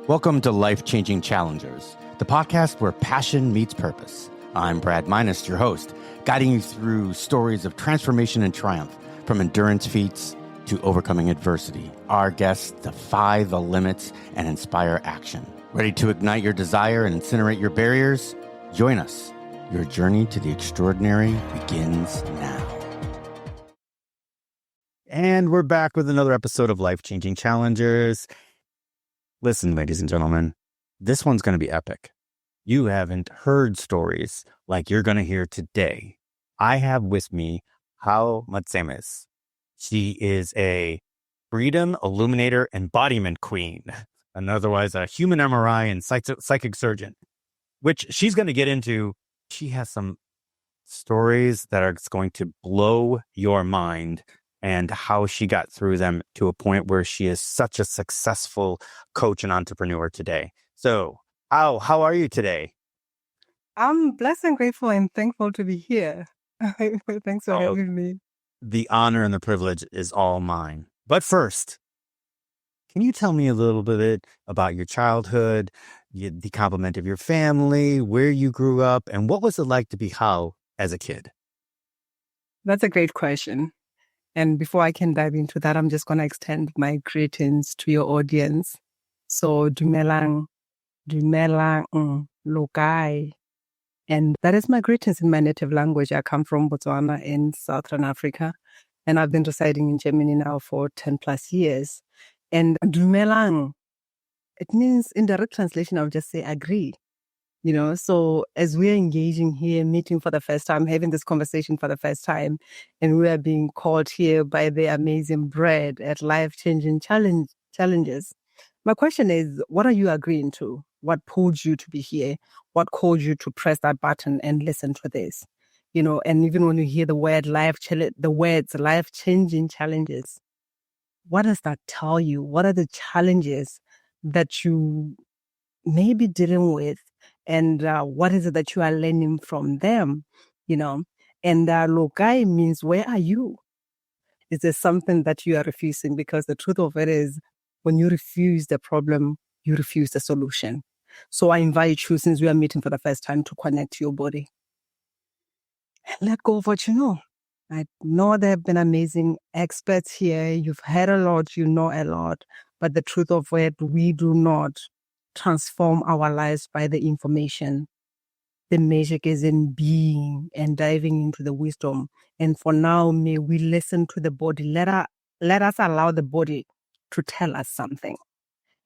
Welcome to Life-Changing Challengers, the podcast where passion meets purpose. I'm Brad Minus, your host, guiding you through stories of transformation and triumph, from endurance feats to overcoming adversity. Our guests defy the limits and inspire action. Ready to ignite your desire and incinerate your barriers? Join us. Your journey to the extraordinary begins now. And we're back with another episode of Life-Changing Challengers. Listen, ladies and gentlemen, this one's going to be epic. You haven't heard stories like you're going to hear today. I have with me Gao Motsemme. She is a freedom illuminator embodiment queen, and otherwise a human MRI and psychic surgeon, which she's going to get into. She has some stories that are going to blow your mind, and how she got through them to a point where she is such a successful coach and entrepreneur today. So, how are you today? I'm blessed and grateful and thankful to be here. Thanks for having me. The honor and the privilege is all mine. But first, can you tell me a little bit about your childhood, the complement of your family, where you grew up, and what was it like to be Gao as a kid? That's a great question. And before I can dive into that, I'm just going to extend my greetings to your audience. So, dumelang, lokai. And that is my greetings in my native language. I come from Botswana in Southern Africa, and I've been residing in Germany now for 10 plus years. And it means, in direct translation, I would just say agree. So as we're engaging here, meeting for the first time, having this conversation for the first time, and we are being called here by the amazing Brad at Life-Changing Challenges. My question is, what are you agreeing to? What pulled you to be here? What called you to press that button and listen to this? And even when you hear the words life-changing challenges, what does that tell you? What are the challenges that you may be dealing with? And what is it that you are learning from them, And lokai means, where are you? Is there something that you are refusing? Because the truth of it is, when you refuse the problem, you refuse the solution. So I invite you, since we are meeting for the first time, to connect to your body. And let go of what you know. I know there have been amazing experts here. You've heard a lot, you know a lot. But the truth of it, we do not transform our lives by the information. The magic is in being and diving into the wisdom. And for now, may we listen to the body. Let us allow the body to tell us something,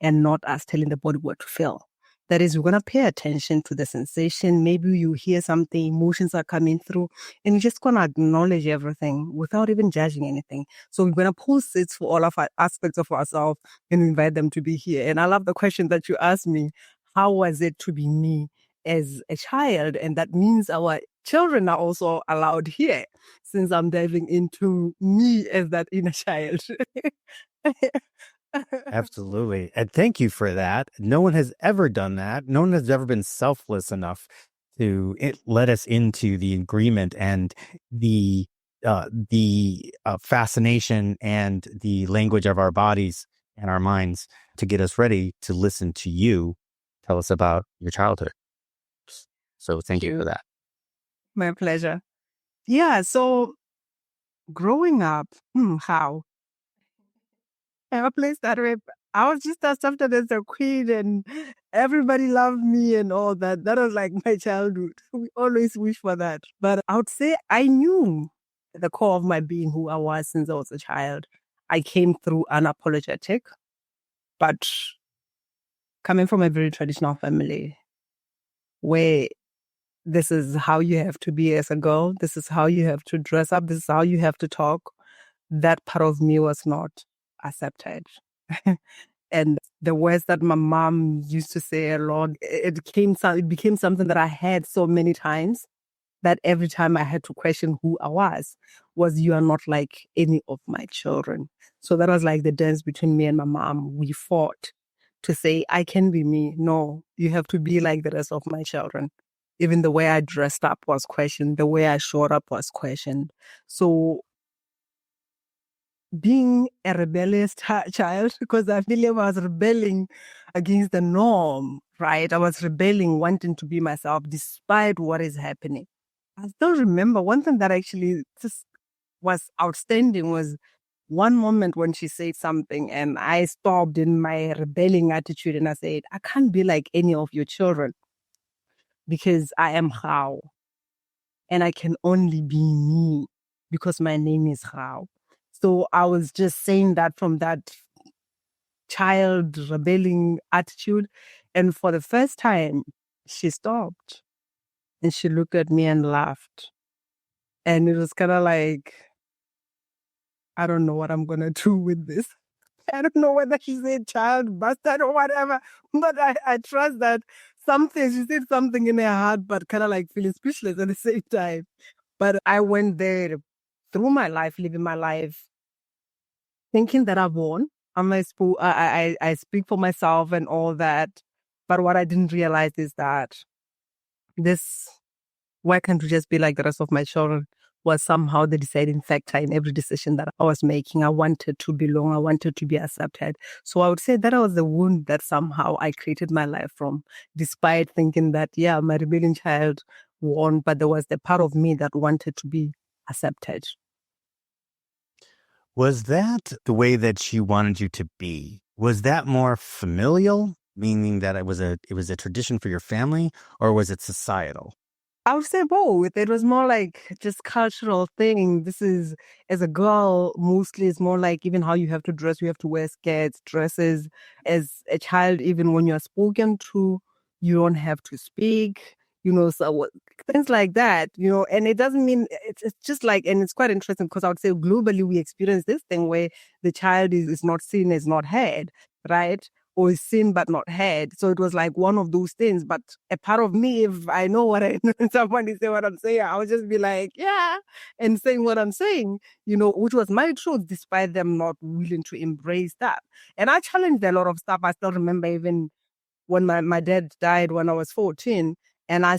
and not us telling the body what to feel. That is, we're going to pay attention to the sensation. Maybe you hear something, emotions are coming through, and you're just going to acknowledge everything without even judging anything. So we're going to pull seats for all of our aspects of ourselves and invite them to be here. And I love the question that you asked me. How was it to be me as a child? And that means our children are also allowed here, since I'm diving into me as that inner child. Absolutely. And thank you for that. No one has ever done that. No one has ever been selfless enough to let us into the agreement and the fascination and the language of our bodies and our minds to get us ready to listen to you tell us about your childhood. So thank you for that. My pleasure. Yeah, so growing up, how? A place that way, I was just accepted as a queen and everybody loved me and all that. That was like my childhood. We always wish for that. But I would say I knew at the core of my being who I was since I was a child. I came through unapologetic, but coming from a very traditional family where this is how you have to be as a girl, this is how you have to dress up, this is how you have to talk, that part of me was not accepted. And the words that my mom used to say a lot, it became something that I had so many times that every time I had to question who I was you are not like any of my children. So that was like the dance between me and my mom. We fought to say, I can be me. No, you have to be like the rest of my children. Even the way I dressed up was questioned. The way I showed up was questioned. So being a rebellious child, because I feel I was rebelling against the norm, right? I was rebelling, wanting to be myself despite what is happening. I still remember one thing that actually just was outstanding was one moment when she said something and I stopped in my rebelling attitude and I said, I can't be like any of your children because I am Gao and I can only be me because my name is Gao. So I was just saying that from that child rebelling attitude. And for the first time, she stopped and she looked at me and laughed. And it was kind of like, I don't know what I'm going to do with this. I don't know whether she said child bastard or whatever, but I trust that she said something in her heart, but kind of like feeling speechless at the same time. But I went there through my life, living my life, thinking that I've won. I speak for myself and all that. But what I didn't realize is that this, why can't we just be like the rest of my children, was somehow the deciding factor in every decision that I was making. I wanted to belong. I wanted to be accepted. So I would say that was the wound that somehow I created my life from, despite thinking that, yeah, my rebellion child won, but there was the part of me that wanted to be accepted. Was that the way that she wanted you to be? Was that more familial, meaning that it was a tradition for your family, or was it societal? I would say both. It was more like just cultural thing. This is, as a girl, mostly it's more like even how you have to dress. You have to wear skirts, dresses. As a child, even when you're spoken to, you don't have to speak. Things like that. And it doesn't mean it's just like, and it's quite interesting because I would say globally we experience this thing where the child is not seen, is not heard, right? Or is seen but not heard. So it was like one of those things. But a part of me, if I know what I know, somebody say what I'm saying, I would just be like, yeah, and saying what I'm saying, which was my truth, despite them not willing to embrace that. And I challenged a lot of stuff. I still remember even when my dad died when I was 14, and I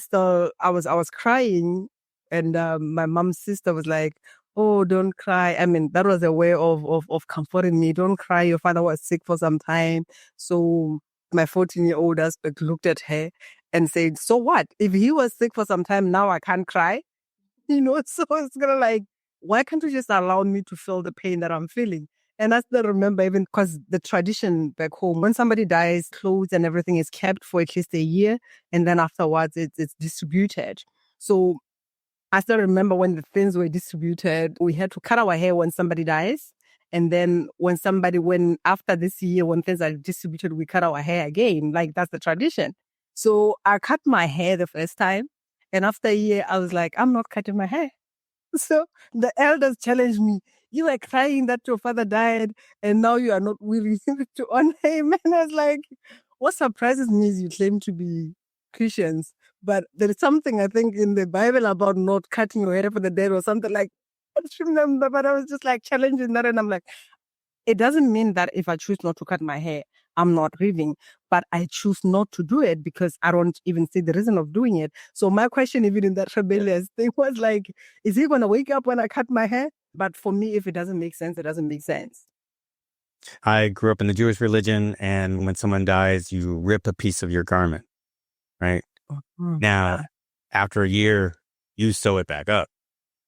was crying, and my mom's sister was like, "Oh, don't cry." I mean, that was a way of comforting me. Don't cry. Your father was sick for some time. So my 14-year-old aspect looked at her and said, "So what? If he was sick for some time, now I can't cry." So it's kind of like, why can't you just allow me to feel the pain that I'm feeling? And I still remember, even because the tradition back home, when somebody dies, clothes and everything is kept for at least a year, and then afterwards it's distributed. So I still remember when the things were distributed, we had to cut our hair when somebody dies. And then when after this year, when things are distributed, we cut our hair again. Like that's the tradition. So I cut my hair the first time. And after a year, I was like, I'm not cutting my hair. So the elders challenged me. You were crying that your father died, and now you are not willing to honor him. And I was like, what surprises me is you claim to be Christians, but there is something I think in the Bible about not cutting your hair for the dead or something like. I don't remember, but I was just like challenging that, and I'm like, it doesn't mean that if I choose not to cut my hair, I'm not grieving, but I choose not to do it because I don't even see the reason of doing it. So my question, even in that rebellious thing, was like, is he going to wake up when I cut my hair? But for me, if it doesn't make sense, it doesn't make sense. I grew up in the Jewish religion, and when someone dies, you rip a piece of your garment, right? Mm-hmm. Now, after a year, you sew it back up.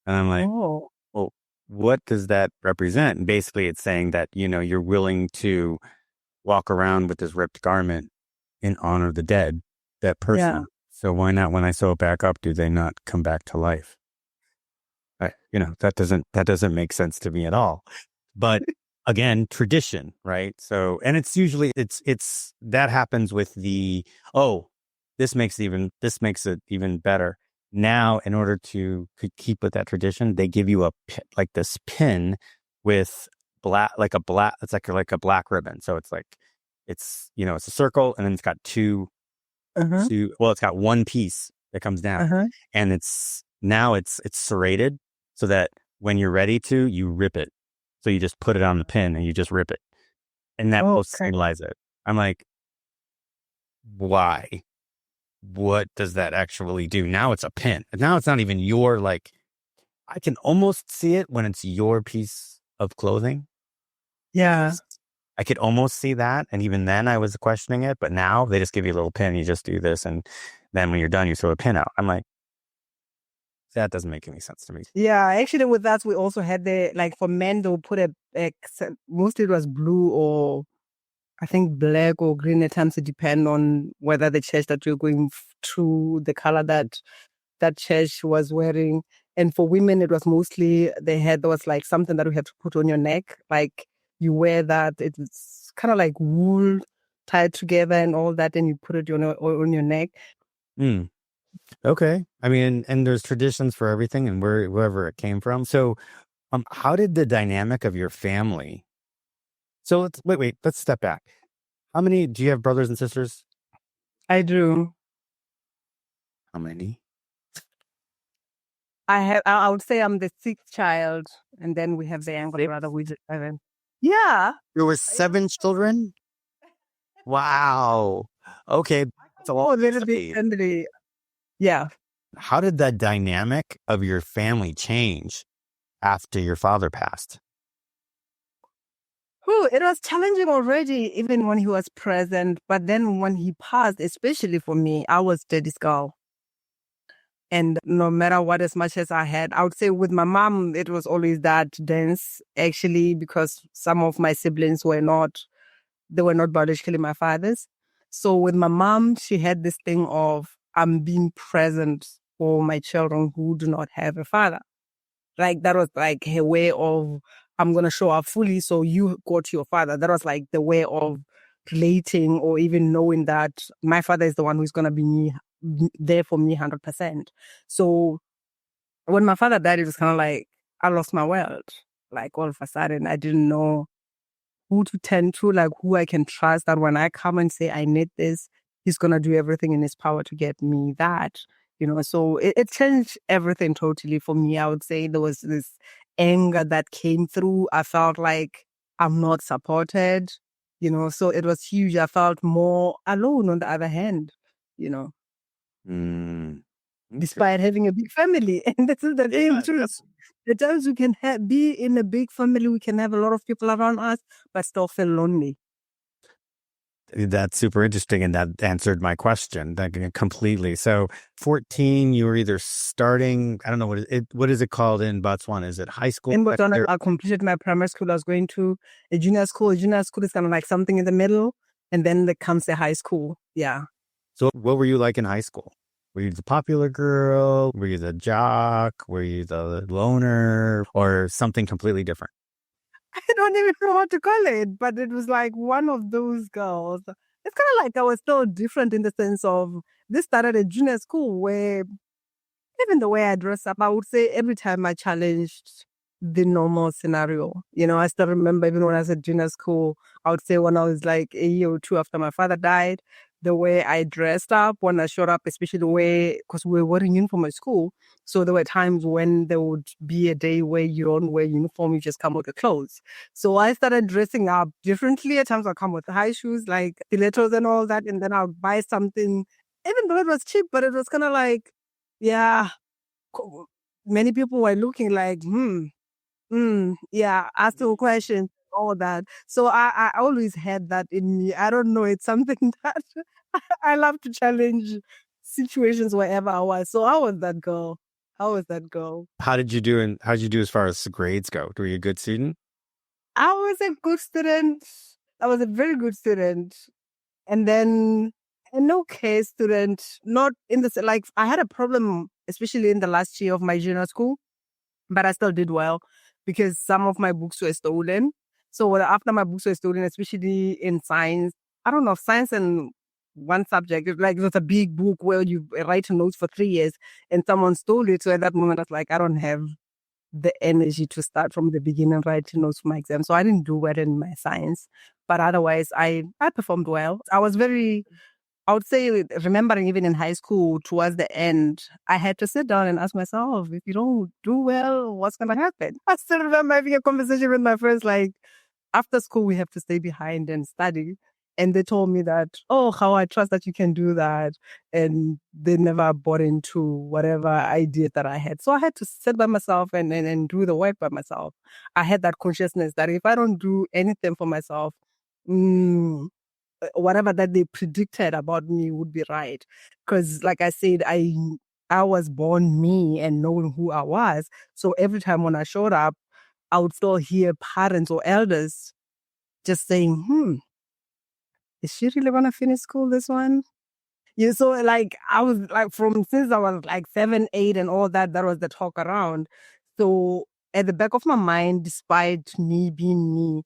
And I'm like, Oh. well, what does that represent? And basically, it's saying that, you're willing to walk around with this ripped garment in honor of the dead, that person. Yeah. So why not, when I sew it back up, do they not come back to life? That doesn't make sense to me at all. But again, tradition, right? So, and it's usually it's that happens with this makes it even better. Now, in order to keep with that tradition, they give you like this pin with it's like a black ribbon. So it's like, it's a circle, and then it's got Uh-huh. it's got one piece that comes down, Uh-huh. and it's serrated so that when you're ready to, you rip it. So you just put it on the pin and you just rip it, and that will Okay. symbolize it. I'm like, why? What does that actually do? Now it's a pin. Now it's not even your, like, I can almost see it when it's your piece of clothing, Yeah. I could almost see that. And even then I was questioning it. But now they just give you a little pin. You just do this. And then when you're done, you throw a pin out. I'm like, that doesn't make any sense to me. Yeah, actually, with that, we also had like for men, they'll put mostly it was blue or I think black or green at times. It depend on whether the church that you're going through, the color that church was wearing. And for women, it was mostly there was like something that we had to put on your neck. Like you wear that, it's kind of like wool tied together and all that, and you put it on your neck. Mm. Okay. I mean, and there's traditions for everything and wherever it came from. So how did the dynamic of your family? So let's step back. How many do you have brothers and sisters? I do. How many? I would say I'm the sixth child, and then we have the younger brother, which is 7. Yeah. There were 7 children? Wow. Okay. That's a lot. Little bit family. Yeah. How did that dynamic of your family change after your father passed? It was challenging already, even when he was present. But then when he passed, especially for me, I was daddy's girl. And no matter what, as much as I had, I would say with my mom, it was always that dance, actually, because some of my siblings they were not biologically my fathers. So with my mom, she had this thing of I'm being present for my children who do not have a father. Like that was like her way of I'm gonna show up fully, so you go to your father. That was like the way of relating or even knowing that my father is the one who's gonna be there for me 100%. So when my father died, it was kind of like I lost my world. Like all of a sudden, I didn't know who to turn to, like who I can trust that when I come and say I need this, he's gonna do everything in his power to get me that. So it changed everything totally for me. I would say there was this anger that came through. I felt like I'm not supported, so it was huge. I felt more alone on the other hand, you know, Mm. Okay. despite having a big family. And this is the thing too. The times we can be in a big family, we can have a lot of people around us, but still feel lonely. That's super interesting. And that answered my question completely. So 14, you were either starting, I don't know, what is it called in Botswana? Is it high school? In Botswana, I completed my primary school. I was going to a junior school. A junior school is kind of like something in the middle. And then there comes the high school. Yeah. So what were you like in high school? Were you the popular girl? Were you the jock? Were you the loner or something completely different? I don't even know what to call it, but it was like one of those girls. It's kind of like I was still different in the sense of this started at junior school where even the way I dress up, I would say every time I challenged the normal scenario. I still remember even when I was at junior school, I would say when I was like a year or two after my father died, the way I dressed up when I showed up, especially the way, because we were wearing uniform at school. So there were times when there would be a day where you don't wear uniform, you just come with your clothes. So I started dressing up differently. At times I'll come with high shoes, like stilettos and all that. And then I'll buy something, even though it was cheap, but it was kind of like, yeah, many people were looking like, yeah, asking questions, all that. So I always had that in me. I don't know. It's something that I love to challenge situations wherever I was. So I was that girl. I was that girl. How did you do as far as grades go? Were you a good student? I was a good student. I was a very good student. And then an okay student, not in the, like, I had a problem, especially in the last year of my junior school, but I still did well because some of my books were stolen. So after my books were stolen, especially in science, I don't know, science and one subject, it was a big book where you write notes for 3 years and someone stole it. So at that moment, I was like, I don't have the energy to start from the beginning writing notes for my exam. So I didn't do well in my science, but otherwise I performed well. I would say, remembering even in high school, towards the end, I had to sit down and ask myself, if you don't do well, what's going to happen? I still remember having a conversation with my friends, like, after school, we have to stay behind and study. And they told me that, oh, how I trust that you can do that. And they never bought into whatever idea that I had. So I had to sit by myself and do the work by myself. I had that consciousness that if I don't do anything for myself, whatever that they predicted about me would be right. Because like I said, I was born me and knowing who I was. So every time when I showed up, I would still hear parents or elders just saying, is she really gonna finish school this one? Yeah, so like I was like from since I was like 7, 8 and all that, that was the talk around. So at the back of my mind, despite me being me,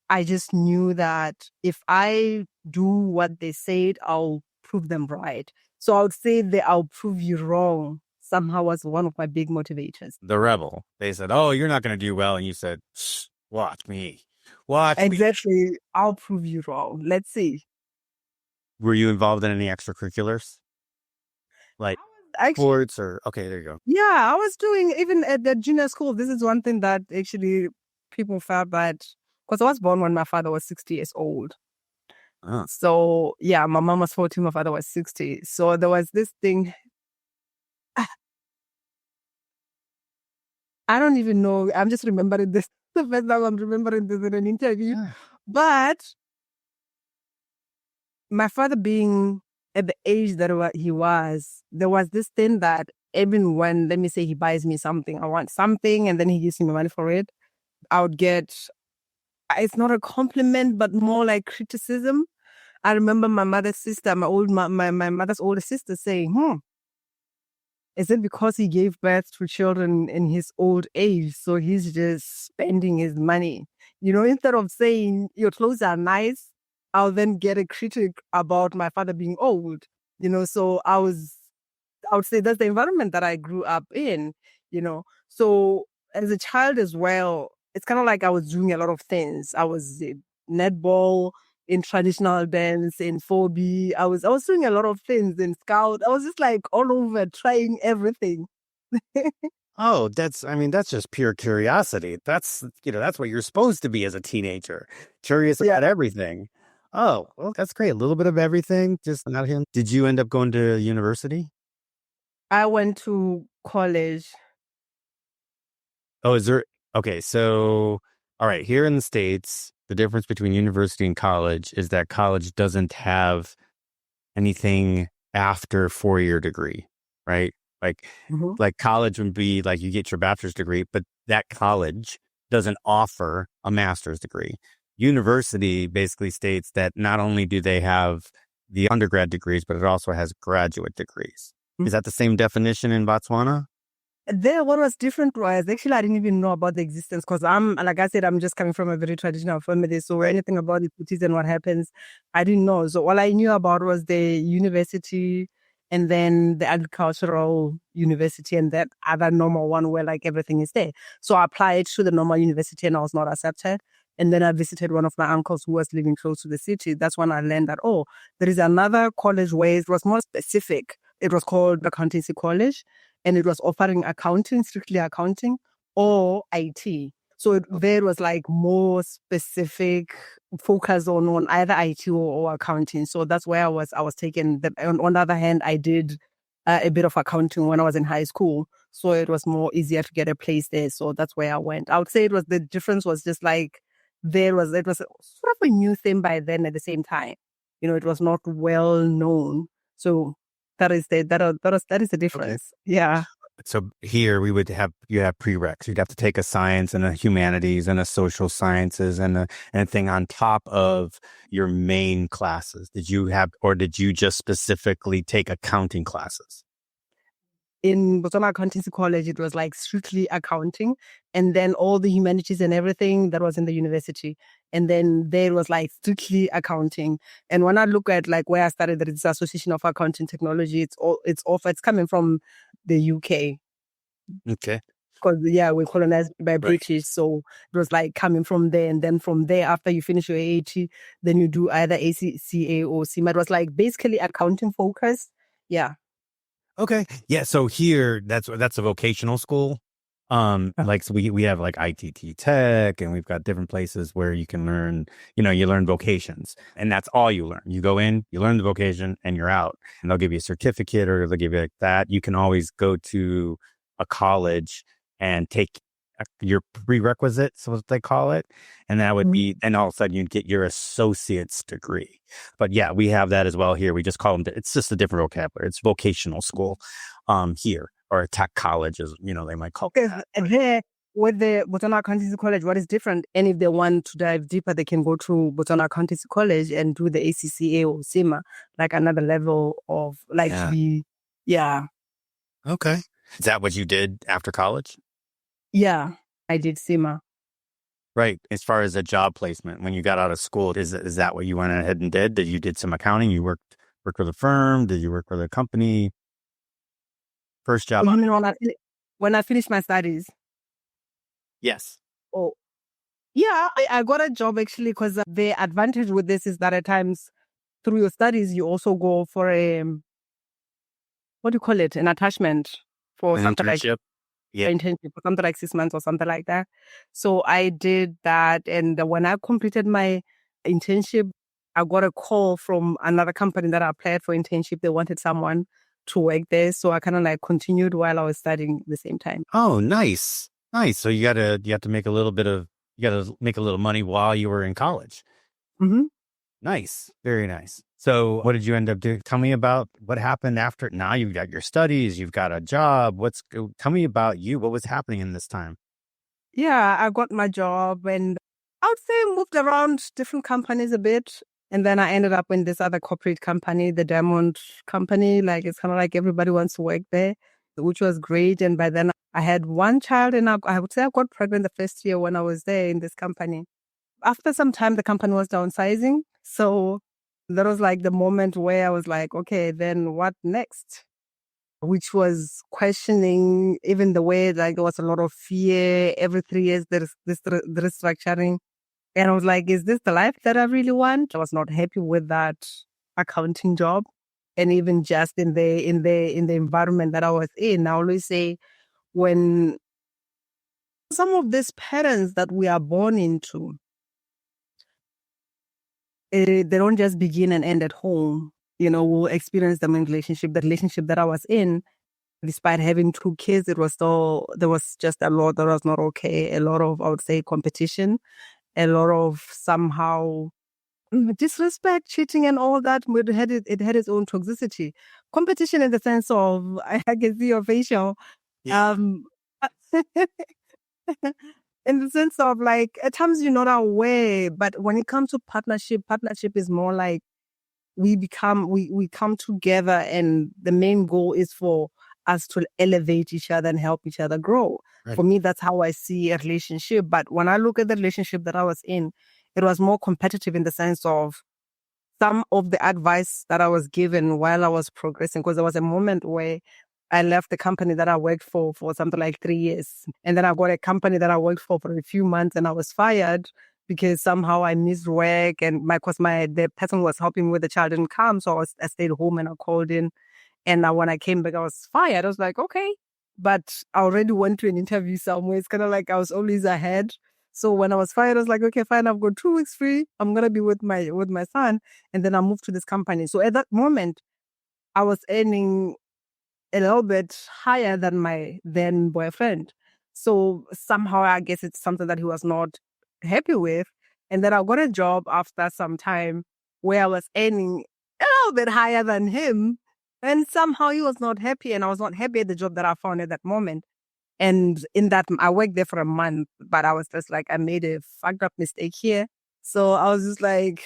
I just knew that if I do what they said, I'll prove them right. So I would say that I'll prove you wrong somehow was one of my big motivators. The rebel. They said, "Oh, you're not going to do well," and you said, "Shh, watch me, watch me." Exactly. I'll prove you wrong. Let's see. Were you involved in any extracurriculars, like Actually, sports or? Okay, there you go. yeah, I was doing even at the junior school. This is one thing that actually people felt bad because I was born when my father was 60 years old. Oh. So yeah, my mom was 40, my father was 60. So there was this thing. I don't even know. I'm just remembering this. The first time I'm remembering this in an interview. But my father being at the age that he was, there was this thing that even when, let me say, he buys me something, I want something, and then he gives me money for it, I would get, it's not a compliment, but more like criticism. I remember my mother's sister, my mother's older sister saying, is it because he gave birth to children in his old age? So he's just spending his money. You know, instead of saying your clothes are nice, I'll then get a critic about my father being old. You know, so I would say that's the environment that I grew up in, you know. So as a child as well, it's kind of like I was doing a lot of things. I was in netball, in traditional dance, in 4B. I was doing a lot of things in scout. I was just like all over trying everything. Oh, that's just pure curiosity. That's what you're supposed to be as a teenager, curious Yeah. about everything. Oh, well, that's great. A little bit of everything, just not him. Did you end up going to university? I went to college. Oh, okay, so, all right, here in the States, the difference between university and college is that college doesn't have anything after 4-year degree, right? Like, Mhm. like college would be like you get your bachelor's degree, but that college doesn't offer a master's degree. University basically states that not only do they have the undergrad degrees, but it also has graduate degrees. Is that the same definition in Botswana? There, what was different was actually I didn't even know about the existence because like I said, I'm just coming from a very traditional family. So anything about the cities and what happens, I didn't know. So all I knew about was the university and then the agricultural university and that other normal one where like everything is there. So I applied to the normal university and I was not accepted. And then I visited one of my uncles who was living close to the city. That's when I learned that, oh, there is another college where it was more specific. It was called Accountancy College and it was offering accounting, strictly accounting, or IT. So there was like more specific focus on either IT or accounting. So that's where I was taken. On the other hand, I did a bit of accounting when I was in high school. So it was more easier to get a place there. So that's where I went. I would say the difference was just like it was sort of a new thing by then at the same time. You know, it was not well known. So that is the difference. Okay. Yeah. So here you have prereqs. You'd have to take a science and a humanities and a social sciences and a thing on top of your main classes. Did you just specifically take accounting classes? In Botswana Accountancy College, it was like strictly accounting, and then all the humanities and everything that was in the university. And then there was like strictly accounting. And when I look at like where I started, there is the Association of Accounting Technology. It's coming from the UK. Okay. Because yeah, we're colonized by British, so it was like coming from there, and then from there, after you finish your AAT, then you do either ACCA or CIMA. It was like basically accounting focused. Yeah. Okay. Yeah. So here, that's a vocational school. Like so we have like ITT Tech, and we've got different places where you can learn, you learn vocations, and that's all you learn. You go in, you learn the vocation, and you're out. And they'll give you a certificate, or they'll give you like that. You can always go to a college and take your prerequisites, what they call it, and that would be, and all of a sudden you'd get your associate's degree. But yeah, we have that as well here. We just call them. It's just a different vocabulary. It's vocational school, here, or a tech college, as they might call it. And here with the Botswana Accountancy College, what is different? And if they want to dive deeper, they can go to Botswana Accountancy College and do the ACCA or SEMA, like another level of like Yeah. to be, yeah. Okay. Is that what you did after college? Yeah, I did SEMA. Right. As far as a job placement, when you got out of school, is that what you went ahead and did? Did you did some accounting? You worked with a firm? Did you work with a company? First job? When I finished my studies. Yes. Oh, yeah, I got a job actually, because the advantage with this is that at times through your studies, you also go for a, what do you call it? An attachment for An something like internship? Yeah. internship for something like 6 months or something like that. So I did that. And when I completed my internship, I got a call from another company that I applied for internship. They wanted someone to work there. So I kind of like continued while I was studying at the same time. Oh, nice. Nice. So you have to make a little money while you were in college. Mm-hmm. Nice. Very nice. So what did you end up doing? Tell me about what happened after. Now you've got your studies, you've got a job. Tell me about you. What was happening in this time? Yeah, I got my job and I would say moved around different companies a bit. And then I ended up in this other corporate company, the Diamond company. Like it's kind of like everybody wants to work there, which was great. And by then I had one child, and I would say I got pregnant the first year when I was there in this company. After some time, the company was downsizing. So that was like the moment where I was like, okay, then what next? Which was questioning even the way like there was a lot of fear. Every 3 years there's the restructuring. And I was like, is this the life that I really want? I was not happy with that accounting job. And even just in the environment that I was in, I always say when some of these patterns that we are born into, they don't just begin and end at home. We'll experience them in relationship. The relationship that I was in, despite having 2 kids, there was just a lot that was not okay. A lot of, I would say, competition, a lot of somehow disrespect, cheating, and all that. It had its own toxicity. Competition in the sense of, I can see your facial. Yeah. In the sense of like, at times you're not aware, but when it comes to partnership is more like we come together, and the main goal is for us to elevate each other and help each other grow. Right. For me, that's how I see a relationship. But when I look at the relationship that I was in, it was more competitive in the sense of some of the advice that I was given while I was progressing, because there was a moment where I left the company that I worked for something like 3 years. And then I got a company that I worked for a few months, and I was fired because somehow I missed work, and the person who was helping me with the child didn't come. So I stayed home and I called in. And now when I came back, I was fired. I was like, okay. But I already went to an interview somewhere. It's kind of like I was always ahead. So when I was fired, I was like, okay, fine, I've got 2 weeks free. I'm gonna be with my son. And then I moved to this company. So at that moment, I was earning a little bit higher than my then boyfriend. So somehow I guess it's something that he was not happy with. And then I got a job after some time where I was earning a little bit higher than him. And somehow he was not happy, and I was not happy at the job that I found at that moment. And in that, I worked there for a month, but I was just like, I made a fucked up mistake here. So I was just like,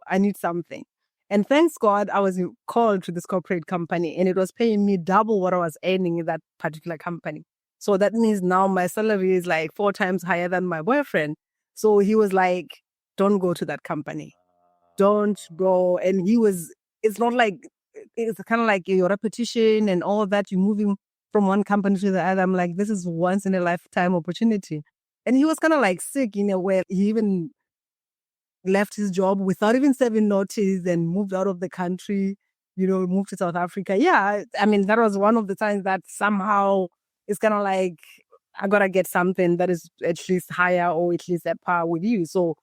I need something. And thanks God, I was called to this corporate company, and it was paying me double what I was earning in that particular company. So that means now my salary is like 4 times higher than my boyfriend. So he was like, don't go to that company. Don't go. And it's not like, it's kind of like your repetition and all that. You're moving from one company to the other. I'm like, this is once in a lifetime opportunity. And he was kind of like sick in a way. He even left his job without even serving notice and moved out of the country, moved to South Africa. Yeah, I mean, that was one of the times that somehow it's kind of like I gotta get something that is at least higher or at least at par with you. So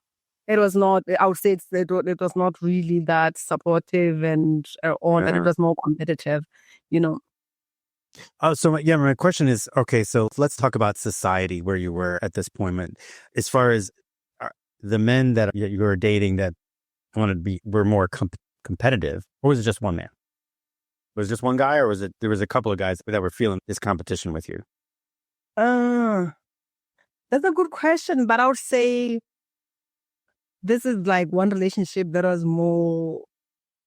it was not, I would say it was not really that supportive and or that it was more competitive, you know. Oh, so yeah, my question is, okay, so let's talk about society where you were at this point. As far as the men that you were dating that wanted to be, were more competitive, or was it just one man? Was it just one guy, or was it, there was a couple of guys that were feeling this competition with you? That's a good question, but I would say this is like one relationship that was more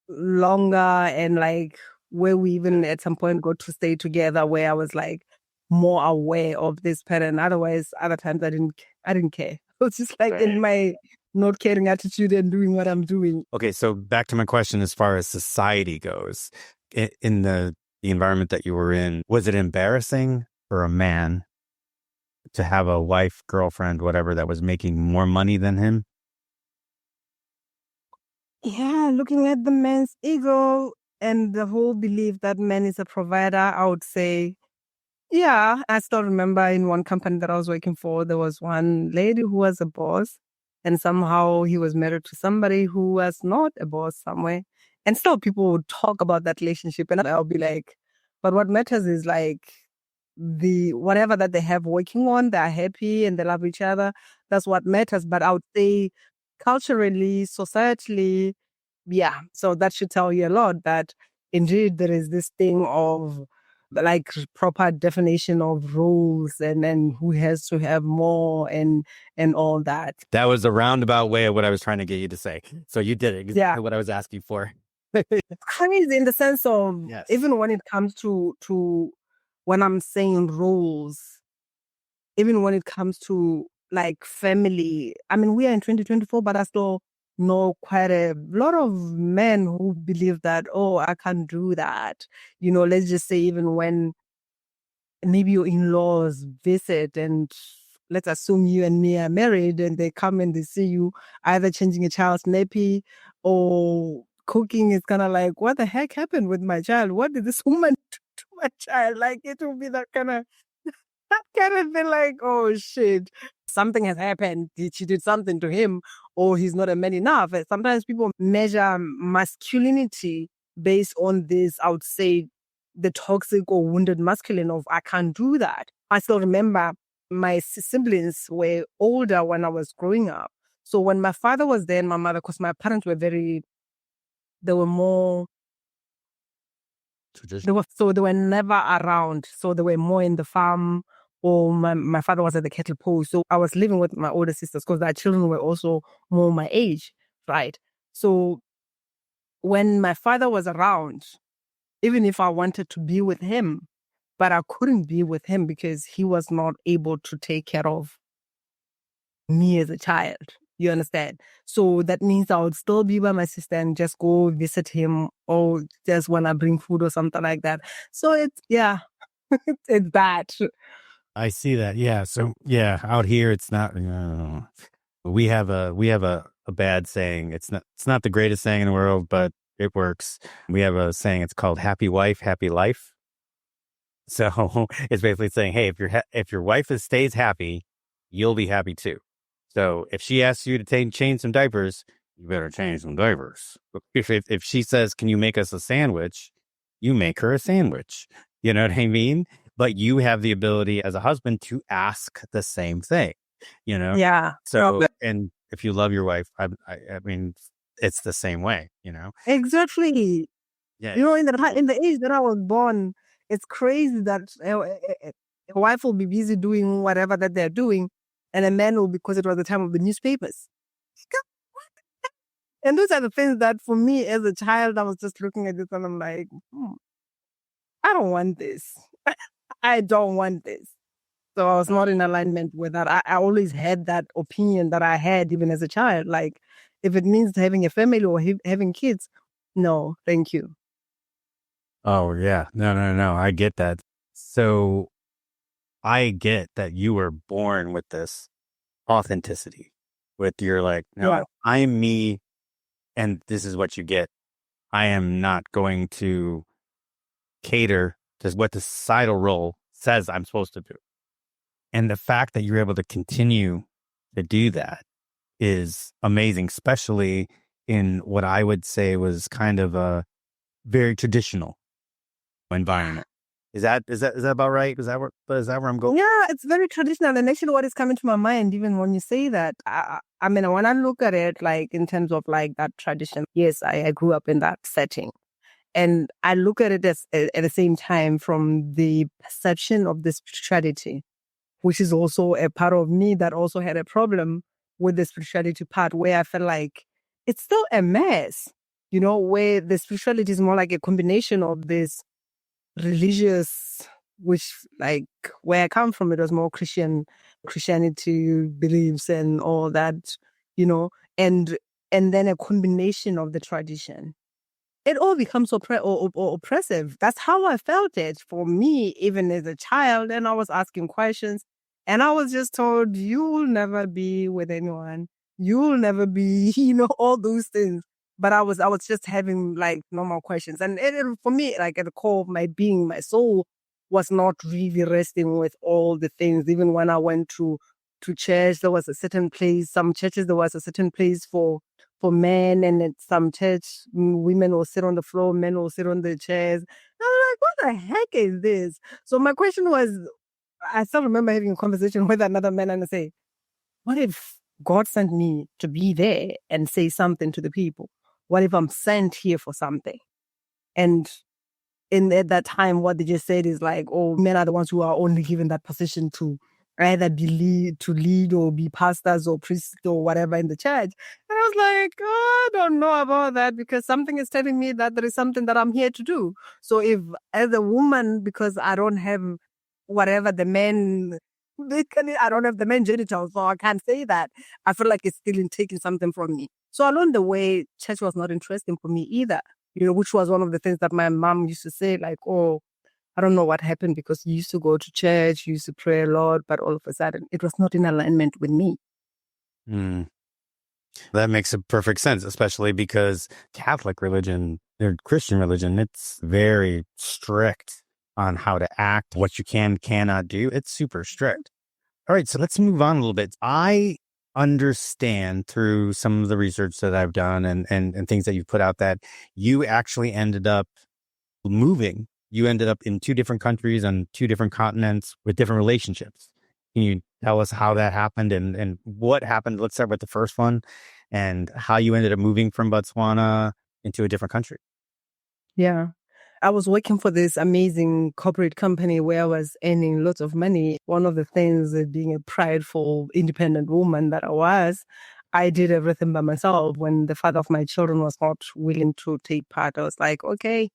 longer and like where we even at some point got to stay together where I was like more aware of this pattern. Otherwise, other times I didn't care. I was just like in my not caring attitude and doing what I'm doing. Okay, so back to my question as far as society goes, in the environment that you were in, was it embarrassing for a man to have a wife, girlfriend, whatever, that was making more money than him? Yeah, looking at the man's ego and the whole belief that man is a provider, I would say, yeah. I still remember in one company that I was working for, there was one lady who was a boss, and somehow he was married to somebody who was not a boss somewhere. And still people would talk about that relationship, and I'll be like, but what matters is like the whatever that they have working on, they're happy and they love each other. That's what matters. But I would say culturally, societally, yeah. So that should tell you a lot that indeed there is this thing of like proper definition of roles and then who has to have more and all that. That was a roundabout way of what I was trying to get you to say. So you did exactly Yeah. what I was asking for. Crazy in the sense of Yes. even when it comes to when I'm saying roles, even when it comes to like family. I mean, we are in 2024, but I still know quite a lot of men who believe that, oh, I can't do that. You know, let's just say even when maybe your in-laws visit and let's assume you and me are married and they come and they see you either changing a child's nappy or cooking, is kind of like, what the heck happened with my child? What did this woman do to my child? Like it will be that kind of thing, like, oh shit, something has happened. She did something to him, or he's not a man enough. And sometimes people measure masculinity based on this, I would say, the toxic or wounded masculine of I can't do that. I still remember my siblings were older when I was growing up. So when my father was there and my mother, because my parents were they were more they were never around. So they were more in the farm, or my father was at the cattle post. So I was living with my older sisters because their children were also more my age, right? So when my father was around, even if I wanted to be with him, but I couldn't be with him because he was not able to take care of me as a child. You understand? So that means I would still be by my sister and just go visit him or just when I bring food or something like that. So it's, yeah, it's bad. I see that. Yeah. So yeah, out here it's not. We have a bad saying. It's not the greatest saying in the world, but it works. We have a saying. It's called "Happy Wife, Happy Life." So it's basically saying, hey, if your wife stays happy, you'll be happy too. So if she asks you to change some diapers, you better change some diapers. If she says, can you make us a sandwich? You make her a sandwich. You know what I mean? But you have the ability as a husband to ask the same thing, you know? Yeah. So, and if you love your wife, I mean, it's the same way, you know? Exactly. Yeah. You know, in the age that I was born, it's crazy that a wife will be busy doing whatever that they're doing, and a man will, because it was the time of the newspapers. And those are the things that for me as a child, I was just looking at this and I'm like, I don't want this. I don't want this. So I was not in alignment with that. I always had that opinion that I had even as a child. Like, if it means having a family or having kids, no, thank you. Oh, yeah. No. I get that. So I get that you were born with this authenticity, with your like, no, Yeah. I'm me, and this is what you get. I am not going to cater to what the societal role says I'm supposed to do. And the fact that you're able to continue to do that is amazing, especially in what I would say was kind of a very traditional environment. Is that about right? Is that where I'm going? Yeah, it's very traditional. And actually what is coming to my mind, even when you say that, I mean, when I look at it, like in terms of like that tradition, yes, I grew up in that setting. And I look at it as at the same time from the perception of the spirituality, which is also a part of me that also had a problem with the spirituality part, where I felt like it's still a mess, where the spirituality is more like a combination of this religious, which like where I come from, it was more Christianity beliefs and all that, and then a combination of the tradition. It all becomes or oppressive. That's how I felt it for me, even as a child. And I was asking questions, and I was just told, "You will never be with anyone. You will never be," all those things. But I was just having like normal questions, and for me, like at the core of my being, my soul was not really resting with all the things. Even when I went to church, there was a certain place. Some churches there was a certain place for men, and at some church, women will sit on the floor, men will sit on the chairs. I was like, what the heck is this? So my question was, I still remember having a conversation with another man and I say, what if God sent me to be there and say something to the people? What if I'm sent here for something? And at that time, what they just said is like, oh, men are the ones who are only given that position to either to lead or be pastors or priests or whatever in the church. And I was like, oh, I don't know about that, because something is telling me that there is something that I'm here to do. So if as a woman, because I don't have whatever the men, I don't have the men genitals, so I can't say that. I feel like it's still taking something from me. So along the way, church was not interesting for me either, which was one of the things that my mom used to say, like, oh, I don't know what happened, because you used to go to church, you used to pray a lot, but all of a sudden it was not in alignment with me. Mm. That makes a perfect sense, especially because Catholic religion or Christian religion, it's very strict on how to act, what you cannot do. It's super strict. All right, so let's move on a little bit. I understand through some of the research that I've done and things that you've put out that you actually ended up moving. You ended up in 2 different countries on 2 different continents with different relationships. Can you tell us how that happened and what happened? Let's start with the first one and how you ended up moving from Botswana into a different country. Yeah. I was working for this amazing corporate company where I was earning lots of money. One of the things, being a prideful, independent woman that I did everything by myself. When the father of my children was not willing to take part, I was like, okay,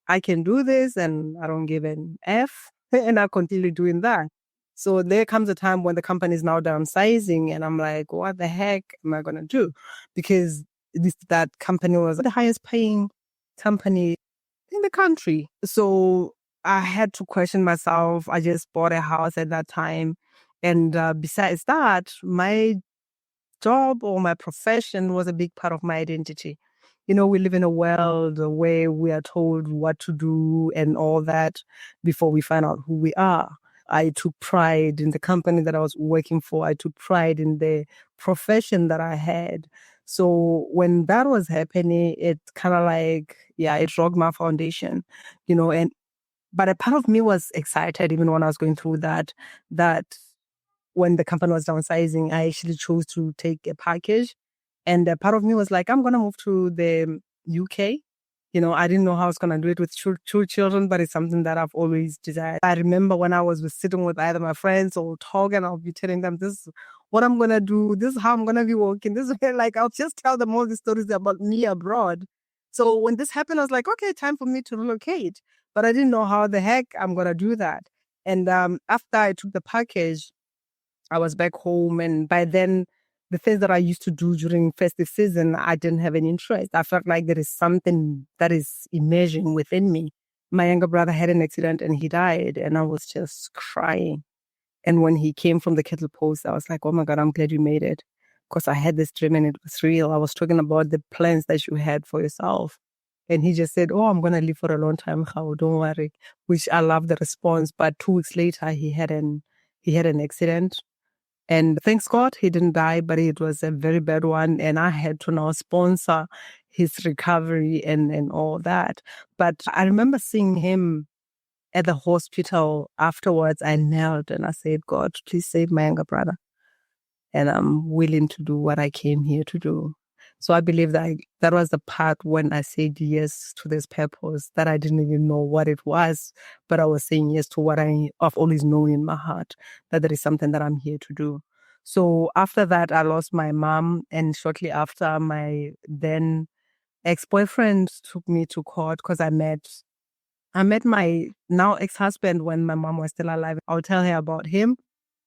I can do this, and I don't give an F, and I continue doing that. So there comes a time when the company is now downsizing, and I'm like, what the heck am I going to do? Because that company was the highest paying company in the country. So I had to question myself. I just bought a house at that time. And besides that, my job or my profession was a big part of my identity. We live in a world where we are told what to do and all that before we find out who we are. I took pride in the company that I was working for. I took pride in the profession that I had. So when that was happening, it kind of like, it rocked my foundation, but a part of me was excited even when I was going through that when the company was downsizing, I actually chose to take a package. And a part of me was like, I'm going to move to the UK. I didn't know how I was going to do it with two children, but it's something that I've always desired. I remember when I was sitting with either my friends or talking, I'll be telling them, this is what I'm going to do. This is how I'm going to be working. This is like, I'll just tell them all the stories about me abroad. So when this happened, I was like, okay, time for me to relocate. But I didn't know how the heck I'm going to do that. And after I took the package, I was back home, and by then, the things that I used to do during festive season, I didn't have any interest. I felt like there is something that is emerging within me. My younger brother had an accident and he died, and I was just crying. And when he came from the kettle post, I was like, oh my God, I'm glad you made it. Because I had this dream and it was real. I was talking about the plans that you had for yourself. And he just said, oh, I'm going to live for a long time, Gao, don't worry. Which I love the response. But 2 weeks later, he had an he had an accident. And thanks God, he didn't die, but it was a very bad one. And I had to now sponsor his recovery and all that. But I remember seeing him at the hospital afterwards. I knelt and I said, God, please save my younger brother. And I'm willing to do what I came here to do. So I believe that that was the part when I said yes to this purpose that I didn't even know what it was, but I was saying yes to what I've always known in my heart, that there is something that I'm here to do. So after that, I lost my mom, and shortly after, my then ex-boyfriend took me to court because I met my now ex-husband when my mom was still alive. I'll tell her about him,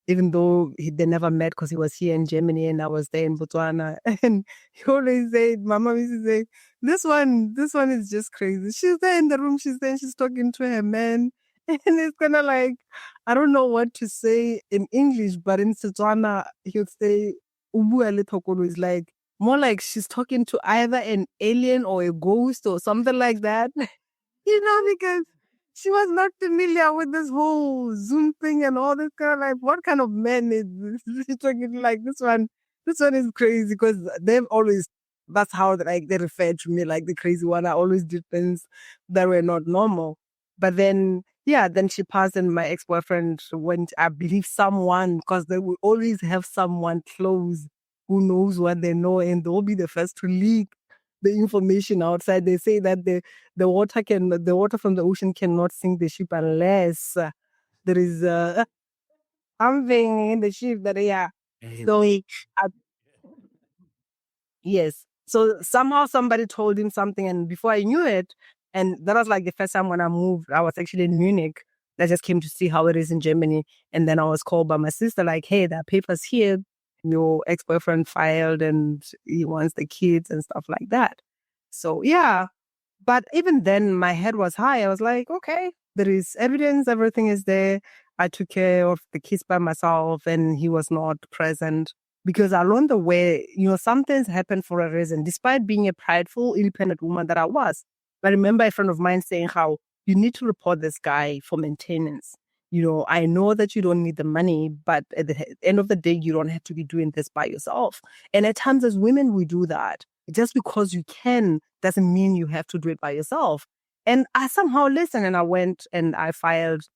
even though they never met because he was here in Germany and I was there in Botswana. And he always said, my mom used to say, this one is just crazy. She's there in the room, she's there, she's talking to her man. And it's kind of like, I don't know what to say in English, but in Setswana, he'll say, "Ubua le thokolo," is like, more like she's talking to either an alien or a ghost or something like that. Because she was not familiar with this whole Zoom thing and all this kind of like, what kind of man is this? She's talking like this one is crazy because they've always, that's how like they refer to me, like the crazy one. I always did things that were not normal. But then, yeah, then she passed and my ex-boyfriend went, I believe someone, because they will always have someone close who knows what they know and they'll be the first to leak the information outside. They say that the water from the ocean cannot sink the ship unless there is something in the ship that so uh, yes. So somehow somebody told him something, and before I knew it, and that was like the first time when I moved, I was actually in Munich. I just came to see how it is in Germany, and then I was called by my sister like, "Hey, there are papers here. Your ex-boyfriend filed, and he wants the kids and stuff like that." So yeah, but even then, my head was high. I was like, okay, there is evidence, everything is there. I took care of the kids by myself and he was not present because along the way, some things happen for a reason, despite being a prideful, independent woman that I was. I remember a friend of mine saying how you need to report this guy for maintenance. I know that you don't need the money, but at the end of the day, you don't have to be doing this by yourself. And at times as women, we do that. Just because you can doesn't mean you have to do it by yourself. And I somehow listened and I went and I filed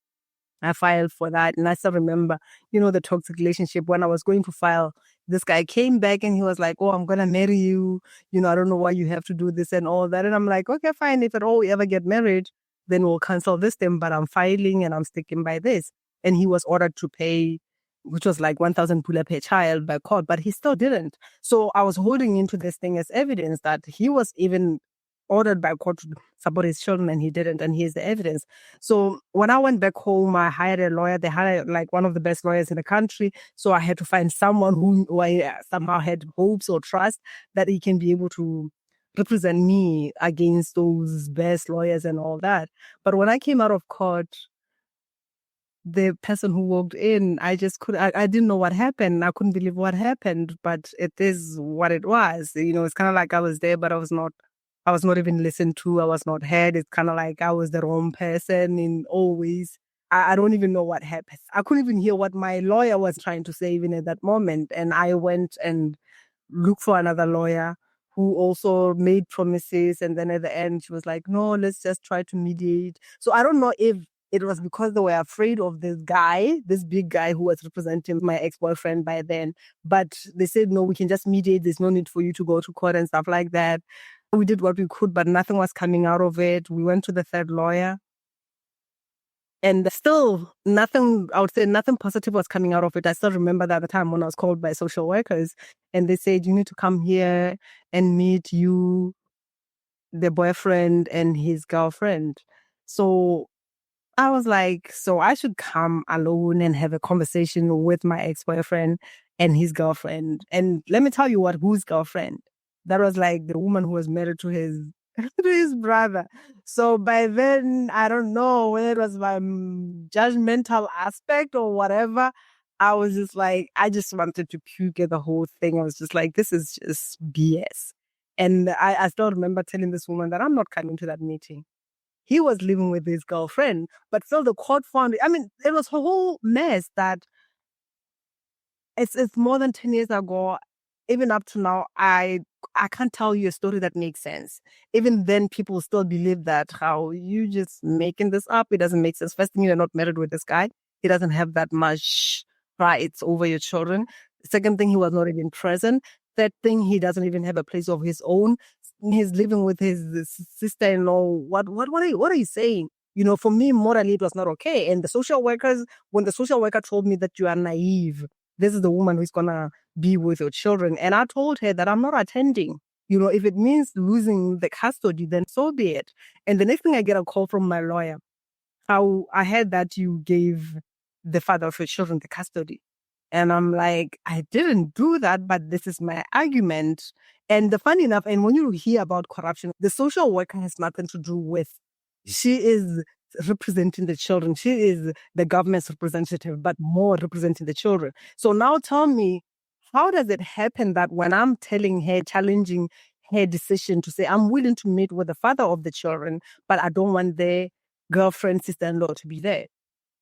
for that. And I still remember, the toxic relationship when I was going to file, this guy came back and he was like, "Oh, I'm going to marry you. I don't know why you have to do this and all that." And I'm like, okay, fine. If at all we ever get married, then we'll cancel this thing, but I'm filing and I'm sticking by this. And he was ordered to pay, which was like 1,000 pula per child by court, but he still didn't. So I was holding into this thing as evidence that he was even ordered by court to support his children and he didn't. And here's the evidence. So when I went back home, I hired a lawyer. They hired like one of the best lawyers in the country. So I had to find someone who I somehow had hopes or trust that he can be able to represent me against those best lawyers and all that. But when I came out of court, the person who walked in, I didn't know what happened. I couldn't believe what happened, but it is what it was. It's kind of like I was there, but I was not even listened to. I was not heard. It's kind of like I was the wrong person in all ways. I don't even know what happened. I couldn't even hear what my lawyer was trying to say even at that moment. And I went and looked for another lawyer who also made promises. And then at the end, she was like, "No, let's just try to mediate." So I don't know if it was because they were afraid of this guy, this big guy who was representing my ex-boyfriend by then. But they said, "No, we can just mediate. There's no need for you to go to court and stuff like that." We did what we could, but nothing was coming out of it. We went to the third lawyer. And still nothing, I would say nothing positive was coming out of it. I still remember that at the time when I was called by social workers and they said, "You need to come here and meet the boyfriend and his girlfriend." So I was like, so I should come alone and have a conversation with my ex-boyfriend and his girlfriend. And let me tell you whose girlfriend. That was like the woman who was married to his to his brother. So by then, I don't know whether it was my judgmental aspect or whatever. I was just like, I just wanted to puke at the whole thing. I was just like, this is just BS. And I still remember telling this woman that I'm not coming to that meeting. He was living with his girlfriend, but still the court found it. I mean, it was a whole mess that it's more than 10 years ago. Even up to now, I can't tell you a story that makes sense. Even then, people still believe that how you just making this up. It doesn't make sense. First thing, you're not married with this guy. He doesn't have that much rights over your children. Second thing, he was not even present. Third thing, he doesn't even have a place of his own. He's living with his sister-in-law. What are you saying? For me, morally, it was not okay. And the social workers, when the social worker told me that you are naive, this is the woman who's gonna be with your children. And I told her that I'm not attending. If it means losing the custody, then so be it. And the next thing I get a call from my lawyer, how I heard that you gave the father of your children the custody. And I'm like, I didn't do that, but this is my argument. And the funny enough, and when you hear about corruption, the social worker has nothing to do with, she is representing the children. She is the government's representative, but more representing the children. So now tell me, how does it happen that when I'm telling her, challenging her decision to say, I'm willing to meet with the father of the children, but I don't want their girlfriend, sister-in-law to be there?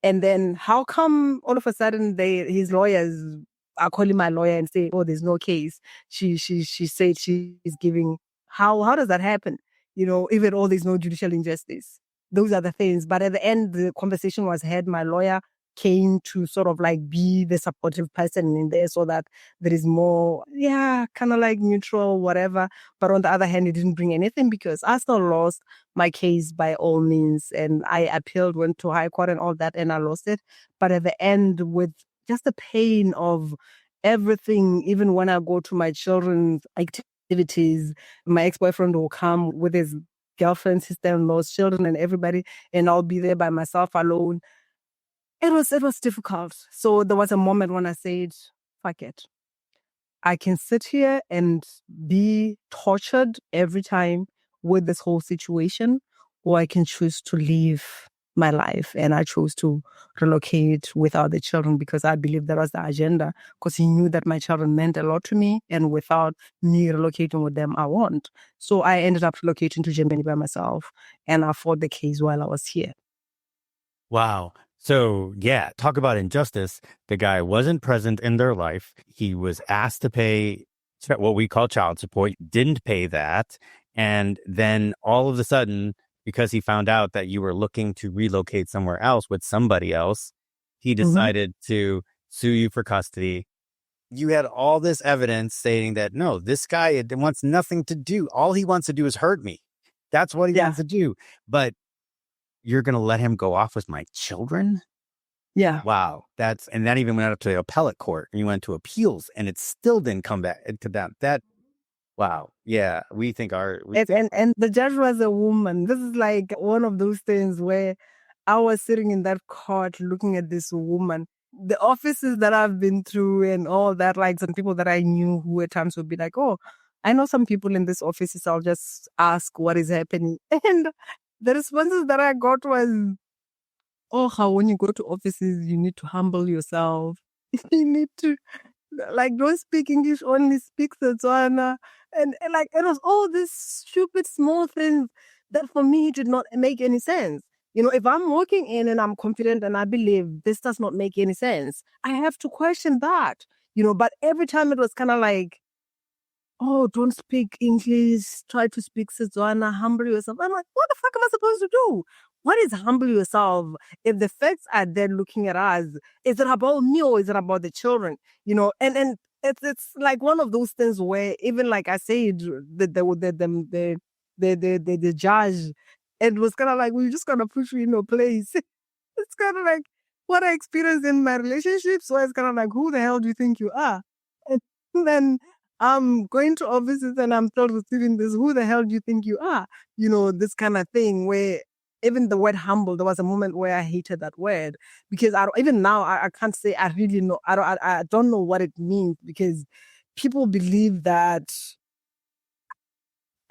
And then how come all of a sudden his lawyers are calling my lawyer and say, oh, there's no case. She said she is giving. How does that happen? Even all there's no judicial injustice. Those are the things. But at the end, the conversation was had. My lawyer came to sort of like be the supportive person in there so that there is more, kind of like neutral, whatever. But on the other hand, it didn't bring anything because I still lost my case by all means. And I appealed, went to high court and all that, and I lost it. But at the end, with just the pain of everything, even when I go to my children's activities, my ex-boyfriend will come with his girlfriend, sister-in-law's children and everybody, and I'll be there by myself alone. It was difficult. So there was a moment when I said, fuck it. I can sit here and be tortured every time with this whole situation, or I can choose to live my life. And I chose to relocate without the children because I believe that was the agenda, because he knew that my children meant a lot to me. And without me relocating with them, I won't. So I ended up relocating to Germany by myself, and I fought the case while I was here. Wow. So, yeah, talk about injustice. The guy wasn't present in their life. He was asked to pay what we call child support, didn't pay that. And then all of a sudden, because he found out that you were looking to relocate somewhere else with somebody else, he decided to sue you for custody. You had all this evidence stating that, no, this guy wants nothing to do. All he wants to do is hurt me. That's what he wants to do. But you're going to let him go off with my children? Yeah. Wow. And that even went up to the appellate court, and you went to appeals, and it still didn't come back to that. Wow. Yeah. We think and the judge was a woman. This is like one of those things where I was sitting in that court looking at this woman. The offices that I've been through and all that, like some people that I knew who at times would be like, oh, I know some people in this offices. I'll just ask what is happening. And the responses that I got was, oh, how when you go to offices, you need to humble yourself. You need to, like, don't speak English, only speak Setswana. And like, it was all these stupid small things that for me did not make any sense. If I'm walking in and I'm confident and I believe this does not make any sense, I have to question that. But every time it was kind of like, oh, don't speak English, try to speak Setswana, humble yourself. I'm like, what the fuck am I supposed to do? What is humble yourself? If the facts are there looking at us, is it about me or is it about the children? And it's like one of those things where even like I said, the judge, it was kind of like, we're just gonna put you in your place. It's kind of like what I experienced in my relationships. So it's kind of like, who the hell do you think you are? And then I'm going to offices and I'm still receiving this, who the hell do you think you are? This kind of thing where even the word humble, there was a moment where I hated that word because even now I can't say I really know. I don't know what it means because people believe that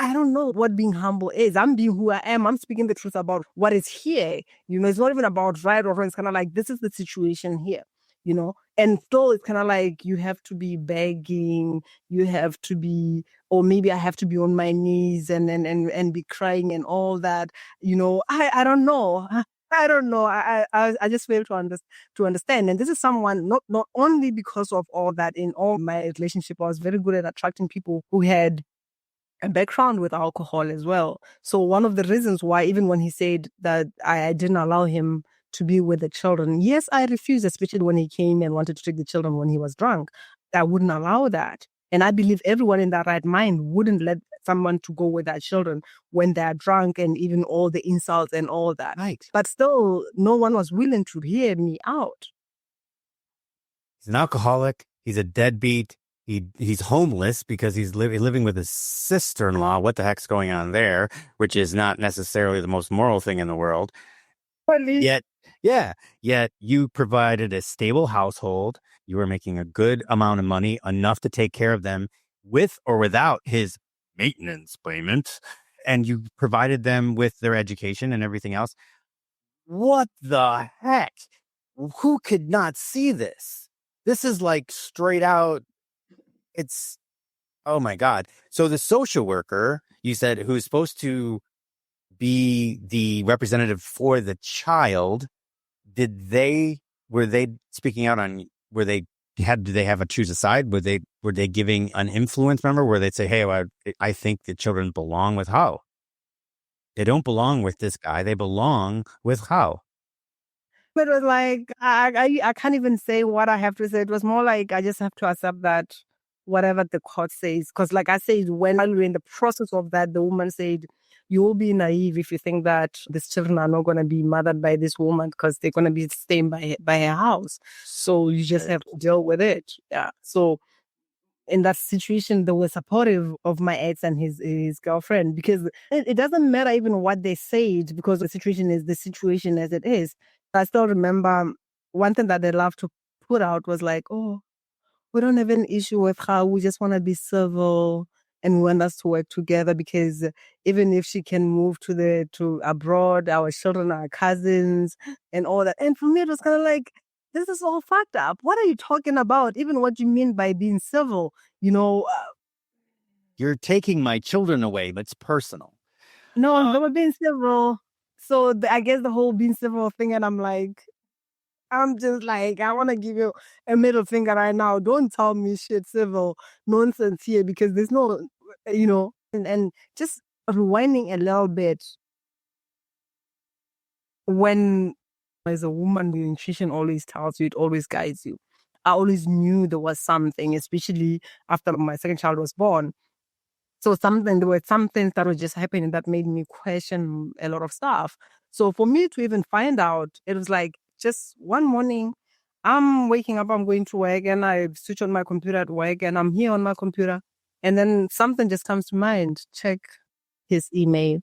I don't know what being humble is. I'm being who I am. I'm speaking the truth about what is here. It's not even about right or wrong. It's kind of like, this is the situation here, And still, it's kind of like you have to be begging. You have to be, or maybe I have to be on my knees and be crying and all that. I don't know. I don't know. I just fail to understand. And this is someone not only because of all that in all my relationship, I was very good at attracting people who had a background with alcohol as well. So one of the reasons why, even when he said that I didn't allow him to be with the children, yes, I refused, especially when he came and wanted to take the children when he was drunk. I wouldn't allow that. And I believe everyone in their right mind wouldn't let someone to go with their children when they're drunk and even all the insults and all that. Right. But still, no one was willing to hear me out. He's an alcoholic. He's a deadbeat. He's homeless because he's living with his sister-in-law. What the heck's going on there? Which is not necessarily the most moral thing in the world. Yet you provided a stable household. You were making a good amount of money, enough to take care of them with or without his maintenance payment. And you provided them with their education and everything else. What the heck? Who could not see this? This is like straight out. It's, oh my God. So the social worker, you said, who's supposed to be the representative for the child, were they speaking out on, did they have a choose a side? Were they giving an influence, remember, where they'd say, hey, well, I think the children belong with How? They don't belong with this guy. They belong with How? But it was like, I can't even say what I have to say. It was more like, I just have to accept that whatever the court says. Because like I said, when we were in the process of that, the woman said, you will be naive if you think that these children are not going to be mothered by this woman because they're going to be staying by her house. So you just have to deal with it. Yeah. So in that situation, they were supportive of my ex and his girlfriend, because it doesn't matter even what they said, because the situation is the situation as it is. I still remember one thing that they love to put out was like, oh, we don't have an issue with her. We just want to be civil and we want us to work together, because even if she can move to abroad, our children are cousins and all that. And for me, it was kind of like, this is all fucked up. What are you talking about? Even what you mean by being civil, You're taking my children away. That's personal. no, they were being civil. So I guess the whole being civil thing, and I'm just like, I want to give you a middle finger right now. Don't tell me shit civil nonsense here, because there's no, and just rewinding a little bit. When as a woman, the intuition always tells you, it always guides you. I always knew there was something, especially after my second child was born. So there were some things that were just happening that made me question a lot of stuff. So for me to even find out, it was like just one morning, I'm waking up, I'm going to work, and I switch on my computer at work, and I'm here on my computer. And then something just comes to mind, check his email.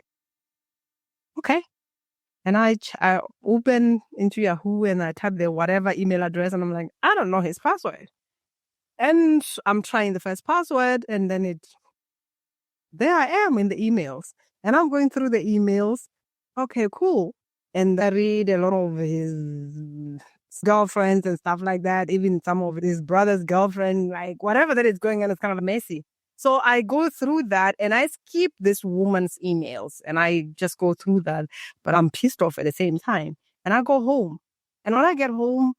Okay. And I open into Yahoo and I type the whatever email address, and I'm like, I don't know his password. And I'm trying the first password, and then there I am in the emails. And I'm going through the emails. Okay, cool. And I read a lot of his girlfriends and stuff like that, even some of his brother's girlfriend, like whatever that is going on is kind of messy. So I go through that and I skip this woman's emails and I just go through that, but I'm pissed off at the same time. And I go home. And when I get home,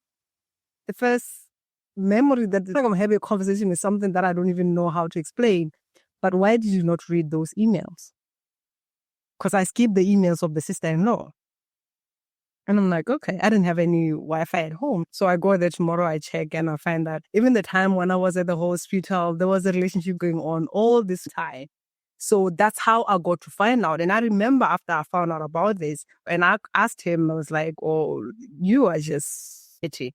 the first memory that I'm having a conversation with something that I don't even know how to explain. But why did you not read those emails? Because I skipped the emails of the sister-in-law. And I'm like, okay, I didn't have any Wi-Fi at home. So I go there tomorrow, I check, and I find that even the time when I was at the hospital, there was a relationship going on all this time. So that's how I got to find out. And I remember after I found out about this, and I asked him, I was like, oh, you are just itchy.